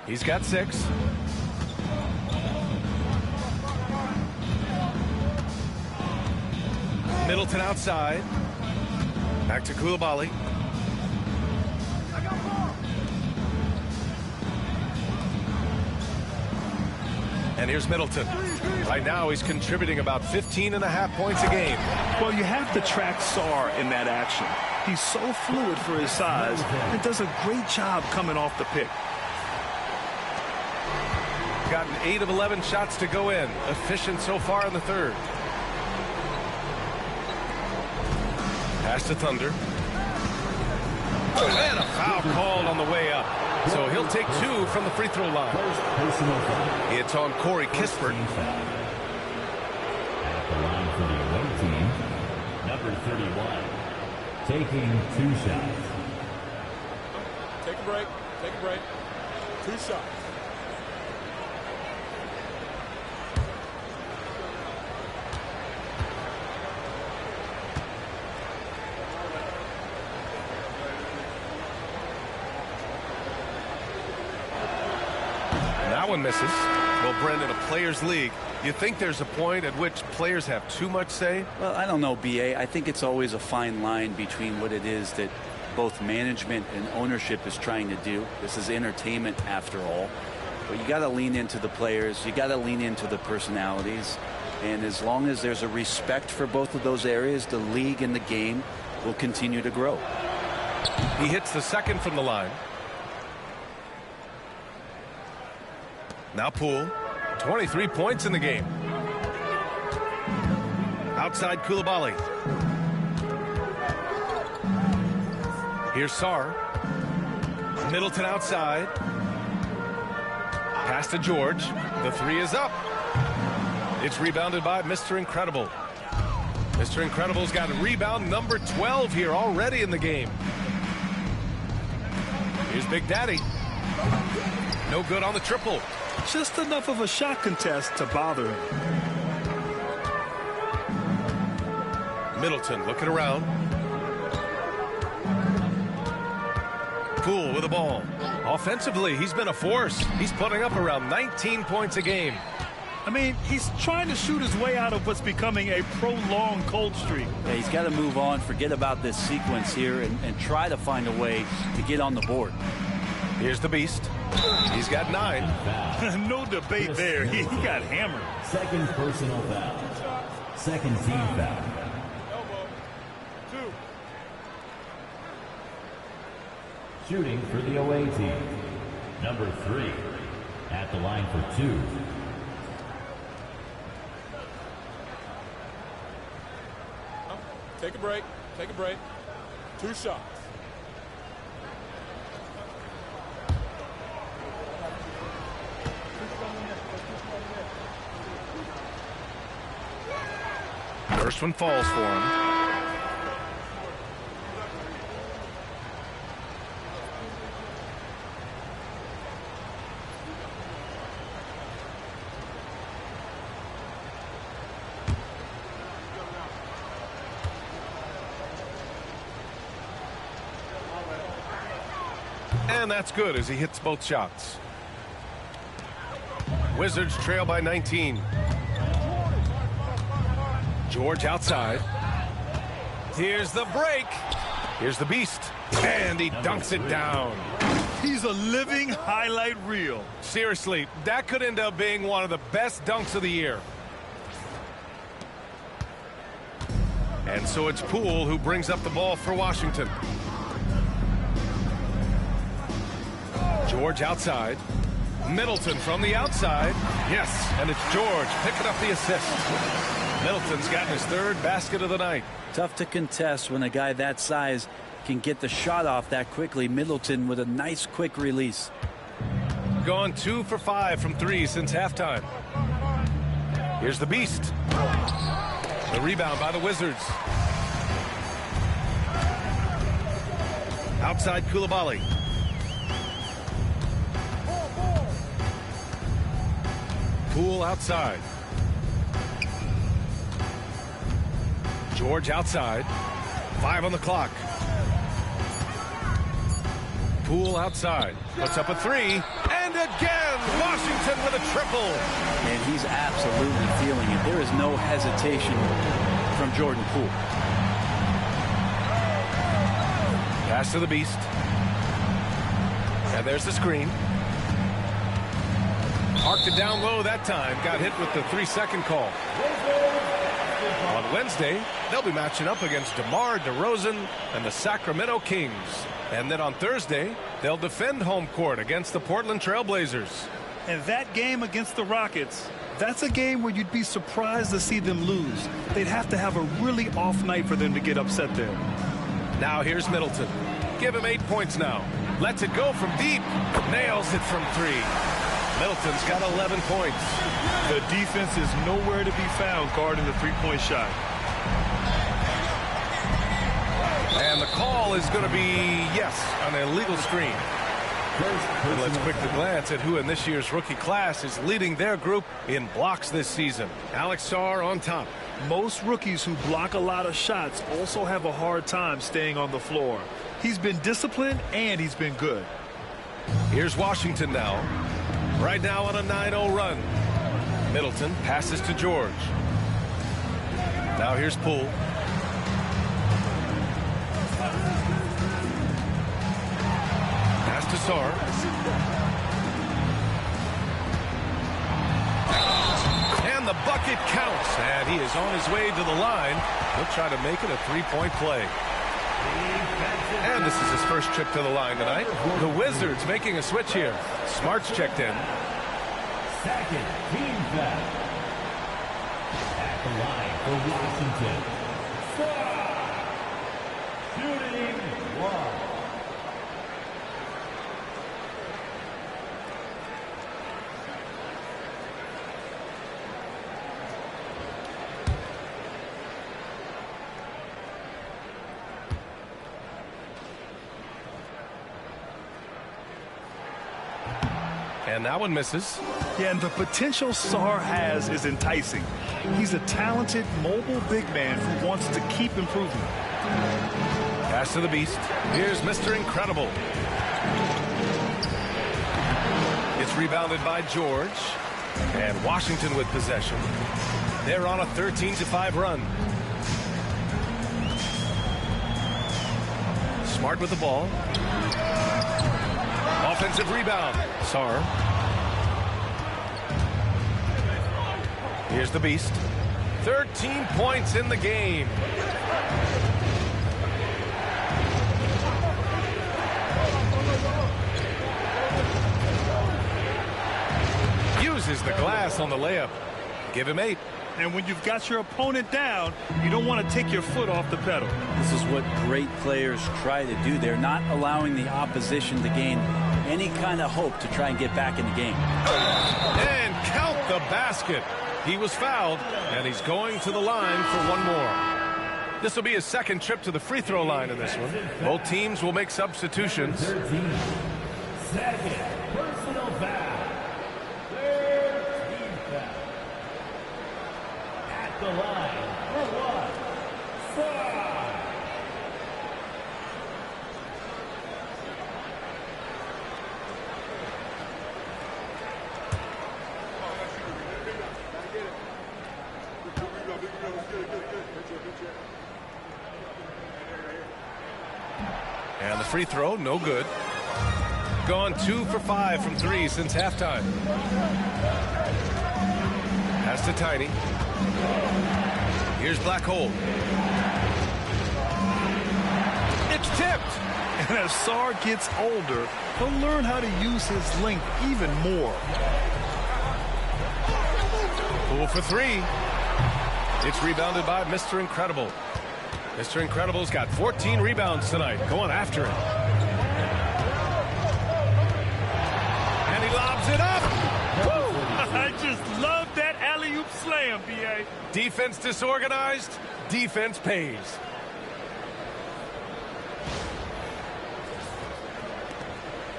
He's got 6. Middleton outside. Back to Coulibaly. And here's Middleton. Right now he's contributing about 15.5 points a game. Well, you have to track Sarr in that action. He's so fluid for his size and does a great job coming off the pick. Gotten 8 of 11 shots to go in. Efficient so far in the third. Pass to Thunder. And a foul called on the way up. So he'll take 2 from the free throw line. It's on Corey Kispert. At the line for the away team, number 31, taking 2 shots. Take a break. Take a break. 2 shots. That one misses. Well, Brendan, a players' league, you think there's a point at which players have too much say? Well, I don't know, B.A. I think it's always a fine line between what it is that both management and ownership is trying to do. This is entertainment after all. But you got to lean into the players. You got to lean into the personalities. And as long as there's a respect for both of those areas, the league and the game will continue to grow. He hits the second from the line. Now Poole, 23 points in the game. Outside Koulibaly. Here's Sarr. Middleton outside. Pass to George. The three is up. It's rebounded by Mr. Incredible. Mr. Incredible's got rebound number 12 here already in the game. Here's Big Daddy. No good on the triple. Just enough of a shot contest to bother him. Middleton looking around. Poole with the ball. Offensively, he's been a force. He's putting up around 19 points a game. I mean, he's trying to shoot his way out of what's becoming a prolonged cold streak. Yeah, he's got to move on, forget about this sequence here, and try to find a way to get on the board. Here's the Beast. He's got 9. No debate there. He got hammered. Second personal foul. Second team foul. Shooting for the away team. Number 3 at the line for 2. Take a break. Take a break. 2 shots. First one falls for him. And that's good as he hits both shots. Wizards trail by 19. George outside. Here's the break. Here's the Beast. And he dunks it down. He's a living highlight reel. Seriously, that could end up being one of the best dunks of the year. And so it's Poole who brings up the ball for Washington. George outside. Middleton from the outside. Yes, and it's George picking up the assist. Middleton's gotten his 3rd basket of the night. Tough to contest when a guy that size can get the shot off that quickly. Middleton with a nice quick release. Gone 2 for 5 from 3 since halftime. Here's the Beast. The rebound by the Wizards. Outside Koulibaly. Poole outside. George outside. 5 on the clock. Poole outside. Puts up a 3. And again, Washington with a triple. And he's absolutely feeling it. There is no hesitation from Jordan Poole. Pass to the Beast. And there's the screen. Parked it down low that time. Got hit with the 3-second call. On Wednesday, they'll be matching up against DeMar DeRozan and the Sacramento Kings. And then on Thursday, they'll defend home court against the Portland Trail Blazers. And that game against the Rockets, that's a game where you'd be surprised to see them lose. They'd have to have a really off night for them to get upset there. Now here's Middleton. Give him 8 points now. Lets it go from deep. Nails it from 3. Middleton's got 11 points. The defense is nowhere to be found guarding the three-point shot. And the call is going to be, yes, an illegal screen. And let's quickly glance at who in this year's rookie class is leading their group in blocks this season. Alex Sarr on top. Most rookies who block a lot of shots also have a hard time staying on the floor. He's been disciplined and he's been good. Here's Washington now. Right now on a 9-0 run. Middleton passes to George. Now here's Poole. Pass to Sarr. And the bucket counts. And he is on his way to the line. He'll try to make it a 3-point play. And this is his first trip to the line tonight. The Wizards making a switch here. Smart's checked in. Second team foul. At the line for Washington. Shooting one. And that one misses. Yeah, and the potential Sarr has is enticing. He's a talented, mobile big man who wants to keep improving. Pass to the beast. Here's Mr. Incredible. It's rebounded by George. And Washington with possession. They're on a 13-5 run. Smart with the ball. Offensive rebound. Sarr. Here's the beast. 13 points in the game. Uses the glass on the layup. Give him 8. And when you've got your opponent down, you don't want to take your foot off the pedal. This is what great players try to do. They're not allowing the opposition to gain any kind of hope to try and get back in the game. And count the basket. He was fouled, and he's going to the line for one more. This will be his second trip to the free throw line in this one. Both teams will make substitutions. 13. Second personal foul. 13 foul. At the line for one. Sarr. And the free throw, no good. Gone 2 for 5 from 3 since halftime. Pass to Tiny. Here's Black Hole. It's tipped. And as Sarr gets older, he'll learn how to use his length even more. Poole for 3. It's rebounded by Mr. Incredible. Mr. Incredible's got 14 rebounds tonight. Going after it. And he lobs it up. Woo! I just love that alley-oop slam, B.A. Defense disorganized. Defense pays.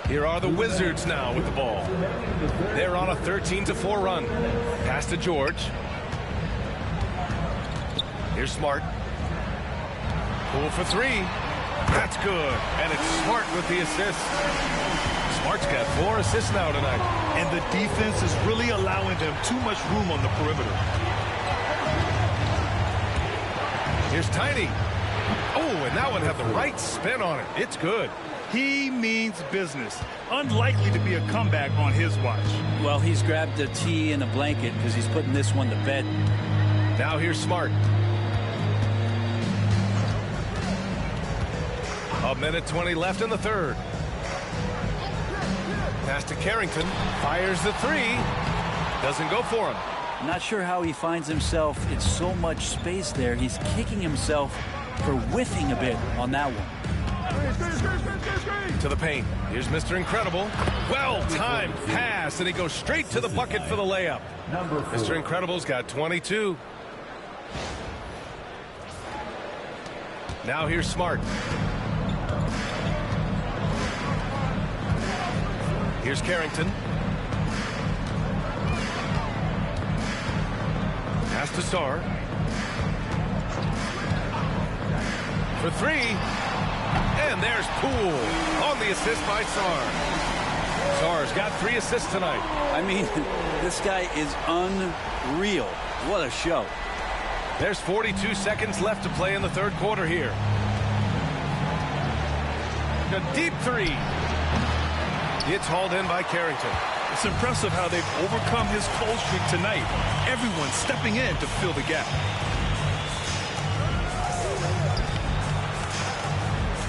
Here are the Wizards now with the ball. They're on a 13-4 run. Pass to George. Here's Smart. Poole for 3. That's good. And it's Smart with the assist. Smart's got 4 assists now tonight. And the defense is really allowing them too much room on the perimeter. Here's Tiny. Oh, and that one had the right spin on it. It's good. He means business. Unlikely to be a comeback on his watch. Well, he's grabbed a tee and a blanket because he's putting this one to bed. Now here's Smart. A minute 20 left in the third. Pass to Carrington. Fires the 3. Doesn't go for him. I'm not sure how he finds himself in so much space there. He's kicking himself for whiffing a bit on that one. To the paint. Here's Mr. Incredible. Well-timed pass, and he goes straight to the bucket for the layup. Mr. Incredible's got 22. Now here's Smart. Here's Carrington. Pass to Sarr. For 3. And there's Poole on the assist by Sarr. Sarr's got 3 assists tonight. I mean, this guy is unreal. What a show. There's 42 seconds left to play in the third quarter here. A deep 3. It's hauled in by Carrington. It's impressive how they've overcome his cold streak tonight. Everyone stepping in to fill the gap.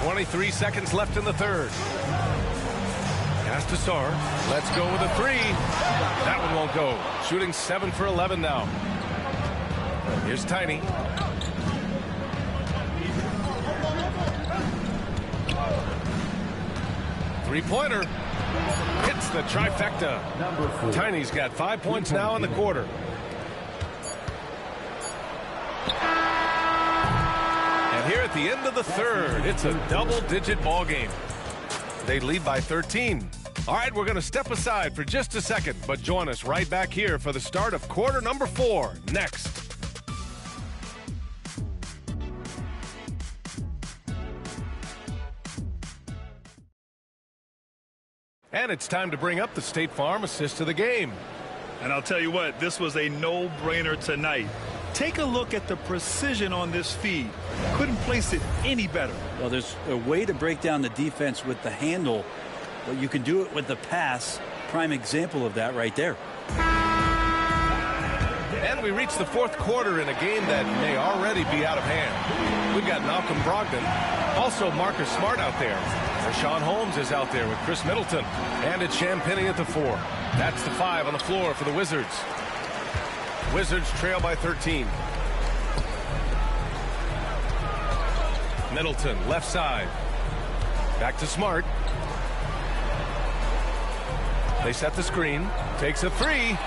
23 seconds left in the third. Pass to Sarr. Let's go with a 3. That one won't go. Shooting 7 for 11 now. Here's Tiny. Three-pointer. Hits the trifecta. Tiny's got 5 points now in the quarter. And here at the end of the third, it's a double-digit ball game. They lead by 13. All right, we're going to step aside for just a second, but join us right back here for the start of quarter number 4 next. And it's time to bring up the State Farm assist of the game. And I'll tell you what, this was a no-brainer tonight. Take a look at the precision on this feed. Couldn't place it any better. Well, there's a way to break down the defense with the handle, but you can do it with the pass. Prime example of that right there. And we reach the fourth quarter in a game that may already be out of hand. We've got Malcolm Brogdon, also Marcus Smart out there. Rashawn Holmes is out there with Chris Middleton. And it's Champagnie at the 4. That's the 5 on the floor for the Wizards. Wizards trail by 13. Middleton, left side. Back to Smart. They set the screen. Takes a three.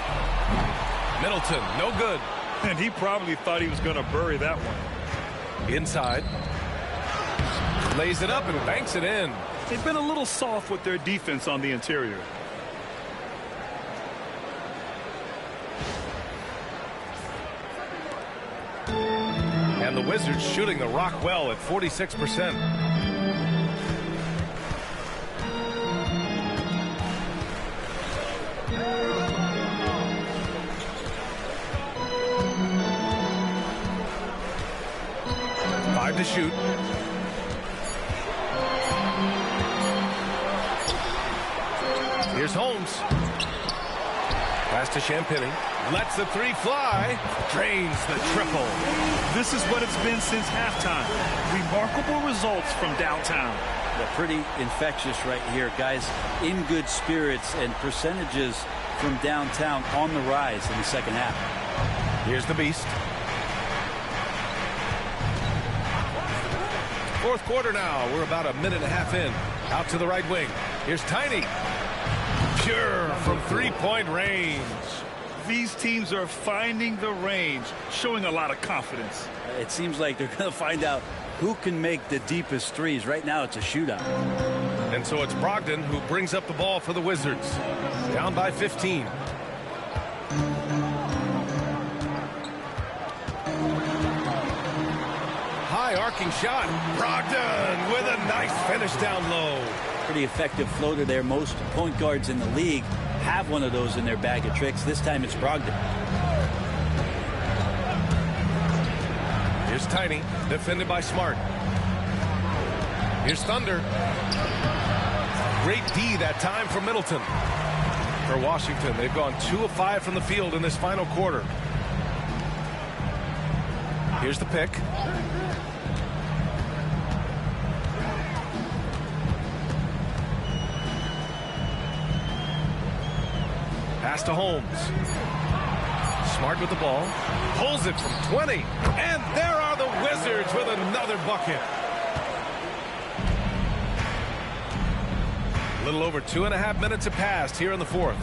Middleton, no good. And he probably thought he was going to bury that one. Inside. Lays it up and banks it in. They've been a little soft with their defense on the interior. And the Wizards shooting the rock well at 46%. Five to shoot. Here's Holmes. Pass to Champagnie. Lets the three fly. Drains the triple. This is what it's been since halftime. Remarkable results from downtown. Yeah, pretty infectious right here. Guys in good spirits, and percentages from downtown on the rise in the second half. Here's the Beast. Fourth quarter now. We're about a minute and a half in. Out to the right wing. Here's Tiny. Pure from three-point range. These teams are finding the range, showing a lot of confidence. It seems like they're going to find out who can make the deepest threes. Right now it's a shootout. And so it's Brogdon who brings up the ball for the Wizards. Down by 15. High arcing shot. Brogdon with a nice finish down low. Pretty effective floater there. Most point guards in the league have one of those in their bag of tricks. This time it's Brogdon. Here's Tiny, defended by Smart. Here's Thunder. Great D that time for Middleton. For Washington, they've gone 2 of 5 from the field in this final quarter. Here's the pick. Pass to Holmes. Smart with the ball. Pulls it from 20. And there are the Wizards with another bucket. A little over 2.5 minutes have passed here in the fourth.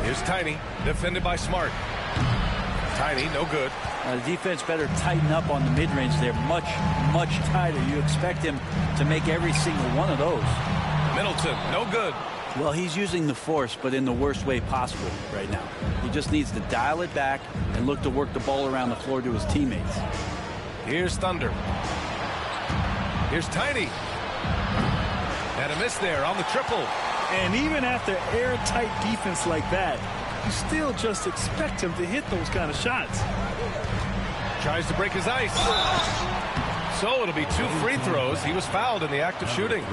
Here's Tiny, defended by Smart. Tiny, no good. The defense better tighten up on the mid-range. They're much, much tighter. You expect him to make every single one of those. Middleton, no good. Well, he's using the force, but in the worst way possible right now. He just needs to dial it back and look to work the ball around the floor to his teammates. Here's Thunder. Here's Tiny. And a miss there on the triple. And even after airtight defense like that, you still just expect him to hit those kind of shots. Tries to break his ice. So it'll be 2 free throws. He was fouled in the act of shooting.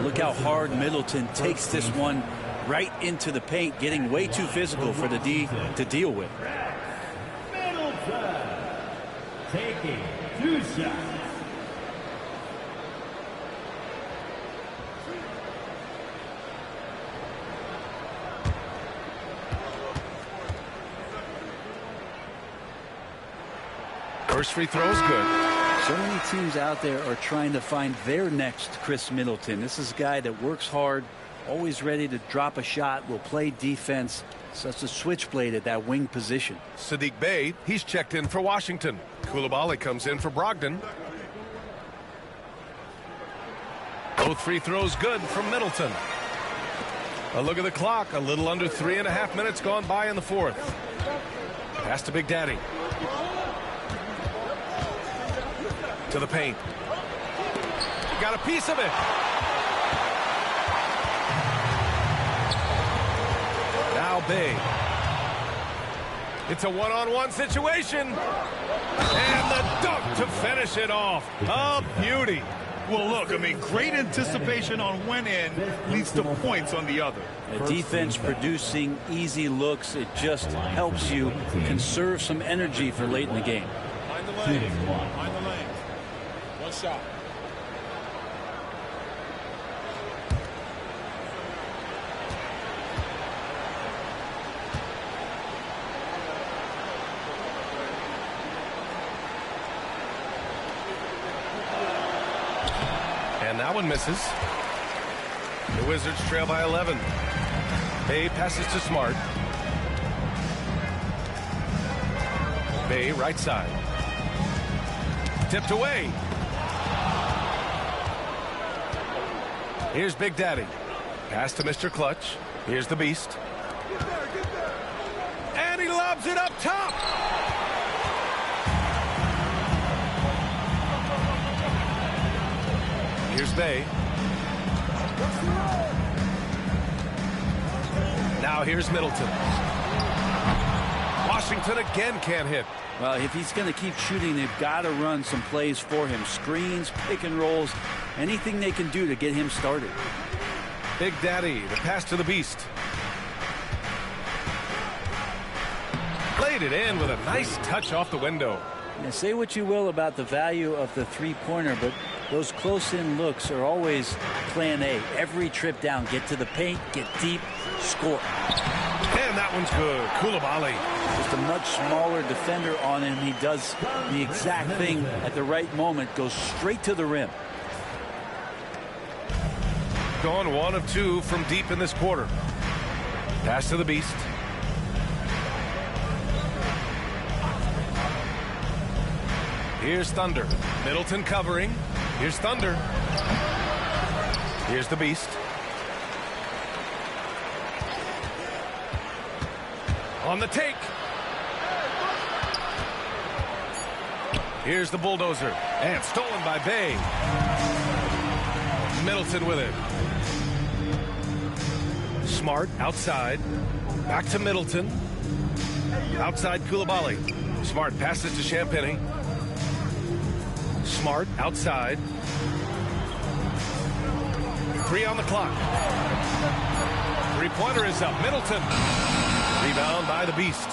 Look how hard Middleton takes this one right into the paint, getting way too physical for the D to deal with. Middleton taking 2 shots. First free throw is good. So many teams out there are trying to find their next Chris Middleton. This is a guy that works hard, always ready to drop a shot, will play defense, such a switchblade at that wing position. Saddiq Bey, he's checked in for Washington. Coulibaly comes in for Brogdon. Both free throws good from Middleton. A look at the clock. A little under 3.5 minutes gone by in the fourth. Pass to Big Daddy. To the paint. Got a piece of it. Now Bey. It's a one-on-one situation. And the dunk to finish it off. A beauty. Well, look, I mean, great anticipation on one end leads to points on the other. The defense producing easy looks. It just helps you conserve some energy for late in the game. Find the lane. Find the lane. One shot. And that one misses. The Wizards trail by 11. Bey passes to Smart. Bey right side. Tipped away. Here's Big Daddy. Pass to Mr. Clutch. Here's the Beast. And he lobs it up top. Here's Bey. Now here's Middleton. Washington again can't hit. Well, if he's going to keep shooting, they've got to run some plays for him. Screens, pick and rolls, anything they can do to get him started. Big Daddy, the pass to the Beast. Played it in with a nice touch off the window. Now, say what you will about the value of the three-pointer, but those close-in looks are always plan A. Every trip down, get to the paint, get deep, score. And that one's good. Coulibaly. Just a much smaller defender on him. He does the exact thing at the right moment, goes straight to the rim. Gone 1 of 2 from deep in this quarter. Pass to the Beast. Here's Thunder. Middleton covering. Here's Thunder. Here's the Beast. On the take. Here's the bulldozer. And stolen by Bey. Middleton with it. Smart outside. Back to Middleton. Outside Coulibaly. Smart passes to Champagny. Smart outside. 3 on the clock. Three-pointer is up. Middleton. Rebound by the Beast.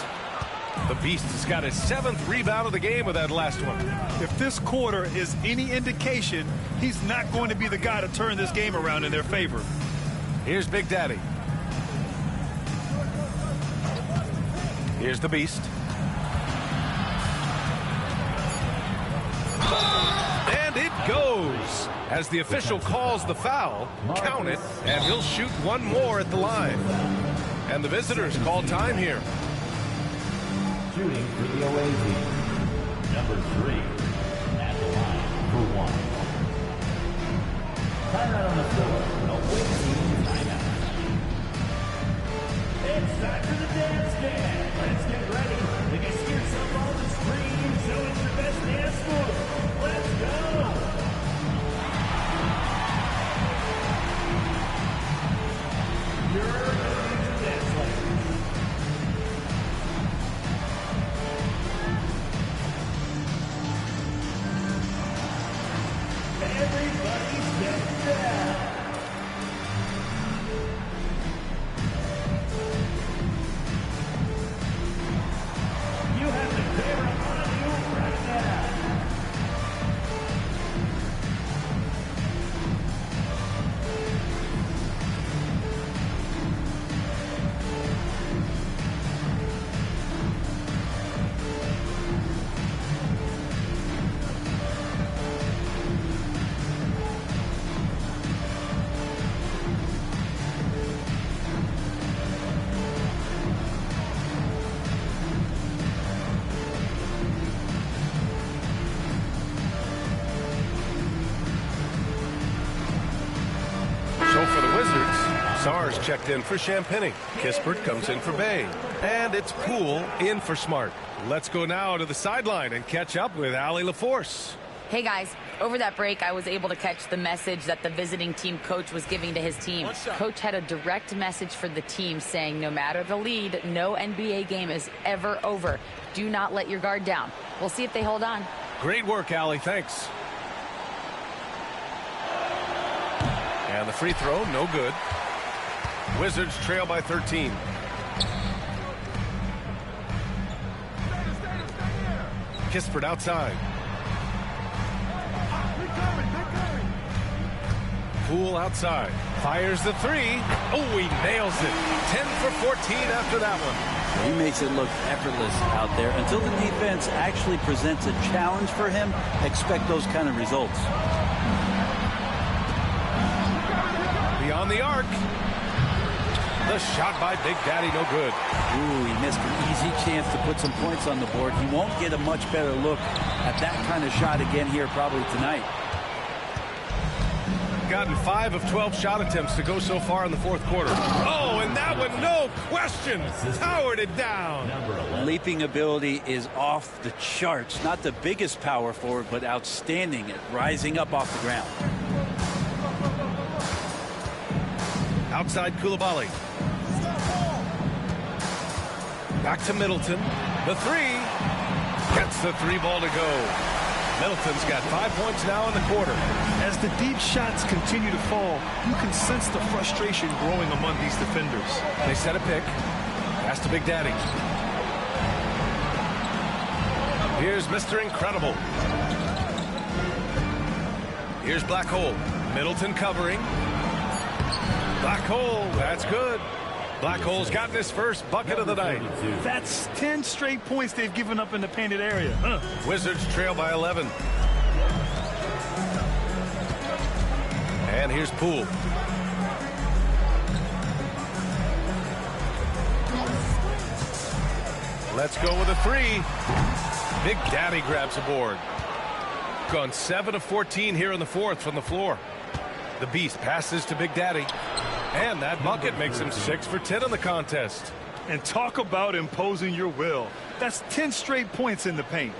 The Beast has got his 7th rebound of the game with that last one. If this quarter is any indication, he's not going to be the guy to turn this game around in their favor. Here's Big Daddy. Here's the Beast. And it goes. As the official calls the foul, count it, and he'll shoot one more at the line. And the visitors call time here. Shooting for the away team. Number 3 at the line for 1. Timeout on the floor. Away team timeout. It's time for the dance game. Let's get ready to get yourself on the screen. Show us your best dance move. Let's go. You're dance like everybody step down. You have the camera on you right now. Sar's checked in for Champagny. Kispert comes in for Bay. And it's Poole in for Smart. Let's go now to the sideline and catch up with Allie LaForce. Hey guys, over that break, I was able to catch the message that the visiting team coach was giving to his team. Coach had a direct message for the team saying no matter the lead, no NBA game is ever over. Do not let your guard down. We'll see if they hold on. Great work, Allie. Thanks. And the free throw, no good. Wizards trail by 13. Kispert outside. Poole outside. Fires the three. Oh, he nails it. 10 for 14 after that one. He makes it look effortless out there. Until the defense actually presents a challenge for him, expect those kind of results. Beyond the arc. The shot by Big Daddy, no good. Ooh, he missed an easy chance to put some points on the board. He won't get a much better look at that kind of shot again here probably tonight. Gotten 5 of 12 shot attempts to go so far in the fourth quarter. Oh, and that one, no question, powered it down. Leaping ability is off the charts. Not the biggest power forward, but outstanding at rising up off the ground. Outside Coulibaly. Back to Middleton. The three. Gets the three ball to go. Middleton's got 5 points now in the quarter. As the deep shots continue to fall, you can sense the frustration growing among these defenders. They set a pick. Pass to Big Daddy. Here's Mr. Incredible. Here's Black Hole. Middleton covering. Black Hole, that's good. Black Hole's gotten his first bucket of the night. That's 10 straight points they've given up in the painted area. Wizards trail by 11. And here's Poole. Let's go with a three. Big Daddy grabs a board. Gone 7 of 14 here in the fourth from the floor. The Beast passes to Big Daddy. And that bucket makes him 6 for 10 in the contest. And talk about imposing your will. That's 10 straight points in the paint.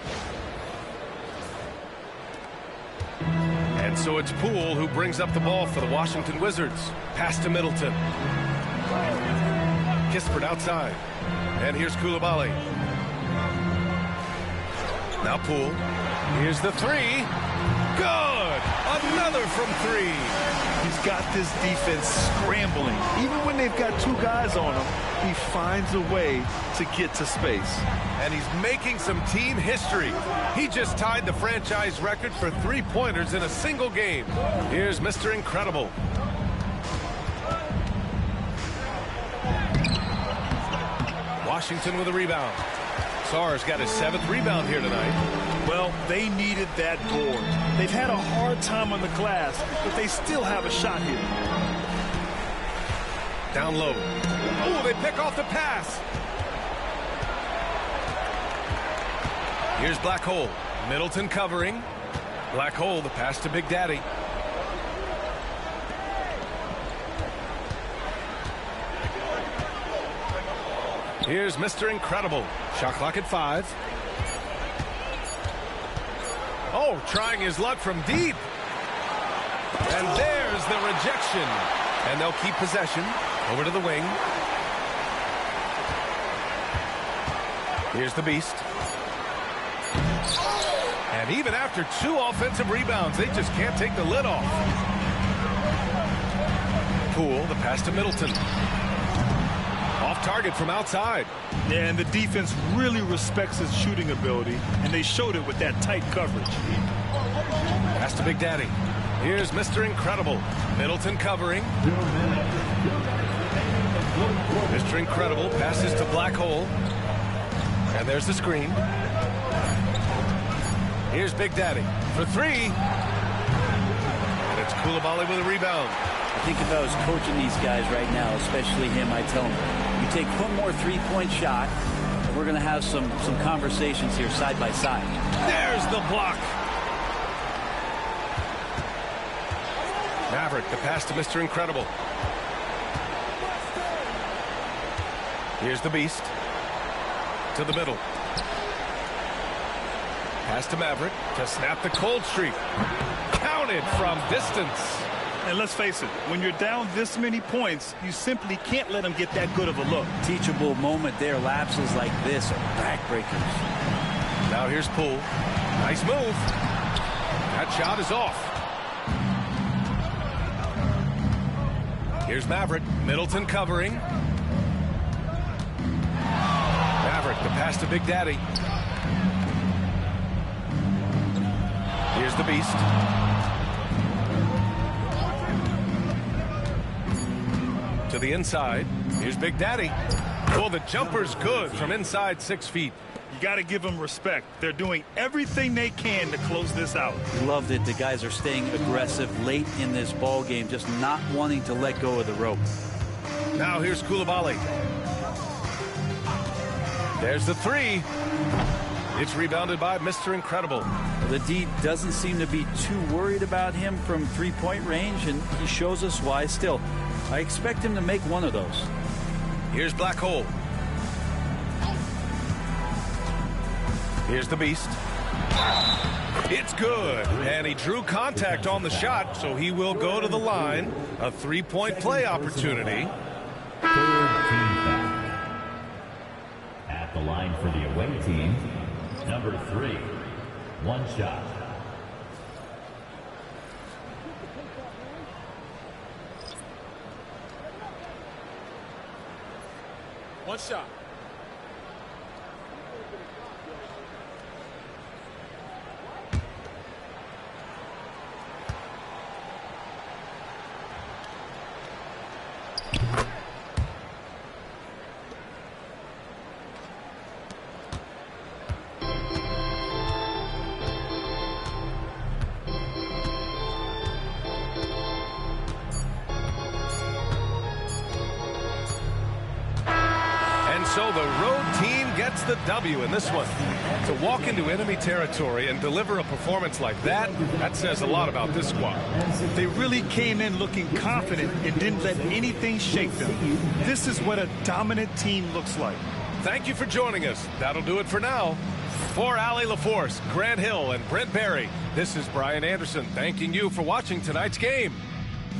And so it's Poole who brings up the ball for the Washington Wizards. Pass to Middleton. Kispert outside. And here's Coulibaly. Now Poole. Here's the three. Good! Another from three. He's got this defense scrambling. Even when they've got 2 guys on him, he finds a way to get to space. And he's making some team history. He just tied the franchise record for three-pointers in a single game. Here's Mr. Incredible. Washington with a rebound. Sar's got his 7th rebound here tonight. Well, they needed that board. They've had a hard time on the glass, but they still have a shot here. Down low. Oh, they pick off the pass. Here's Black Hole. Middleton covering. Black Hole, the pass to Big Daddy. Here's Mr. Incredible. Shot clock at 5. Oh, trying his luck from deep. And there's the rejection. And they'll keep possession. Over to the wing. Here's the Beast. And even after 2 offensive rebounds, they just can't take the lid off. Poole, the pass to Middleton. Off target from outside. Yeah, and the defense really respects his shooting ability, and they showed it with that tight coverage. Pass to Big Daddy. Here's Mr. Incredible. Middleton covering. Mr. Incredible passes to Black Hole. And there's the screen. Here's Big Daddy for 3. And it's Coulibaly with a rebound. I think if I was coaching these guys right now, especially him, I tell him, you take one more three-point shot, and we're going to have some conversations here side by side. There's the block. Maverick, the pass to Mr. Incredible. Here's the Beast. To the middle. Pass to Maverick to snap the cold streak. Counted from distance. And let's face it, when you're down this many points, you simply can't let them get that good of a look. Teachable moment there. Lapses like this are backbreakers. Now here's Poole. Nice move. That shot is off. Here's Maverick. Middleton covering. Maverick, the pass to Big Daddy. Here's the Beast. To the inside. Here's Big Daddy. Oh, the jumper's good from inside 6 feet. You got to give them respect. They're doing everything they can to close this out. Loved it. The guys are staying aggressive late in this ball game, just not wanting to let go of the rope. Now here's Koulibaly. There's the three. It's rebounded by Mr. Incredible. The D doesn't seem to be too worried about him from three-point range, and he shows us why. Still, I expect him to make one of those. Here's Black Hole. Here's the Beast. It's good. And he drew contact on the shot, so he will go to the line. A three-point play opportunity. Third team foul. At the line for the away team, number 3. One shot. One shot. So the road team gets the W in this one. To walk into enemy territory and deliver a performance like that, that says a lot about this squad. They really came in looking confident and didn't let anything shake them. This is what a dominant team looks like. Thank you for joining us. That'll do it for now. For Allie LaForce, Grant Hill, and Brent Barry, this is Brian Anderson thanking you for watching tonight's game.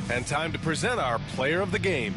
And time to present our player of the game.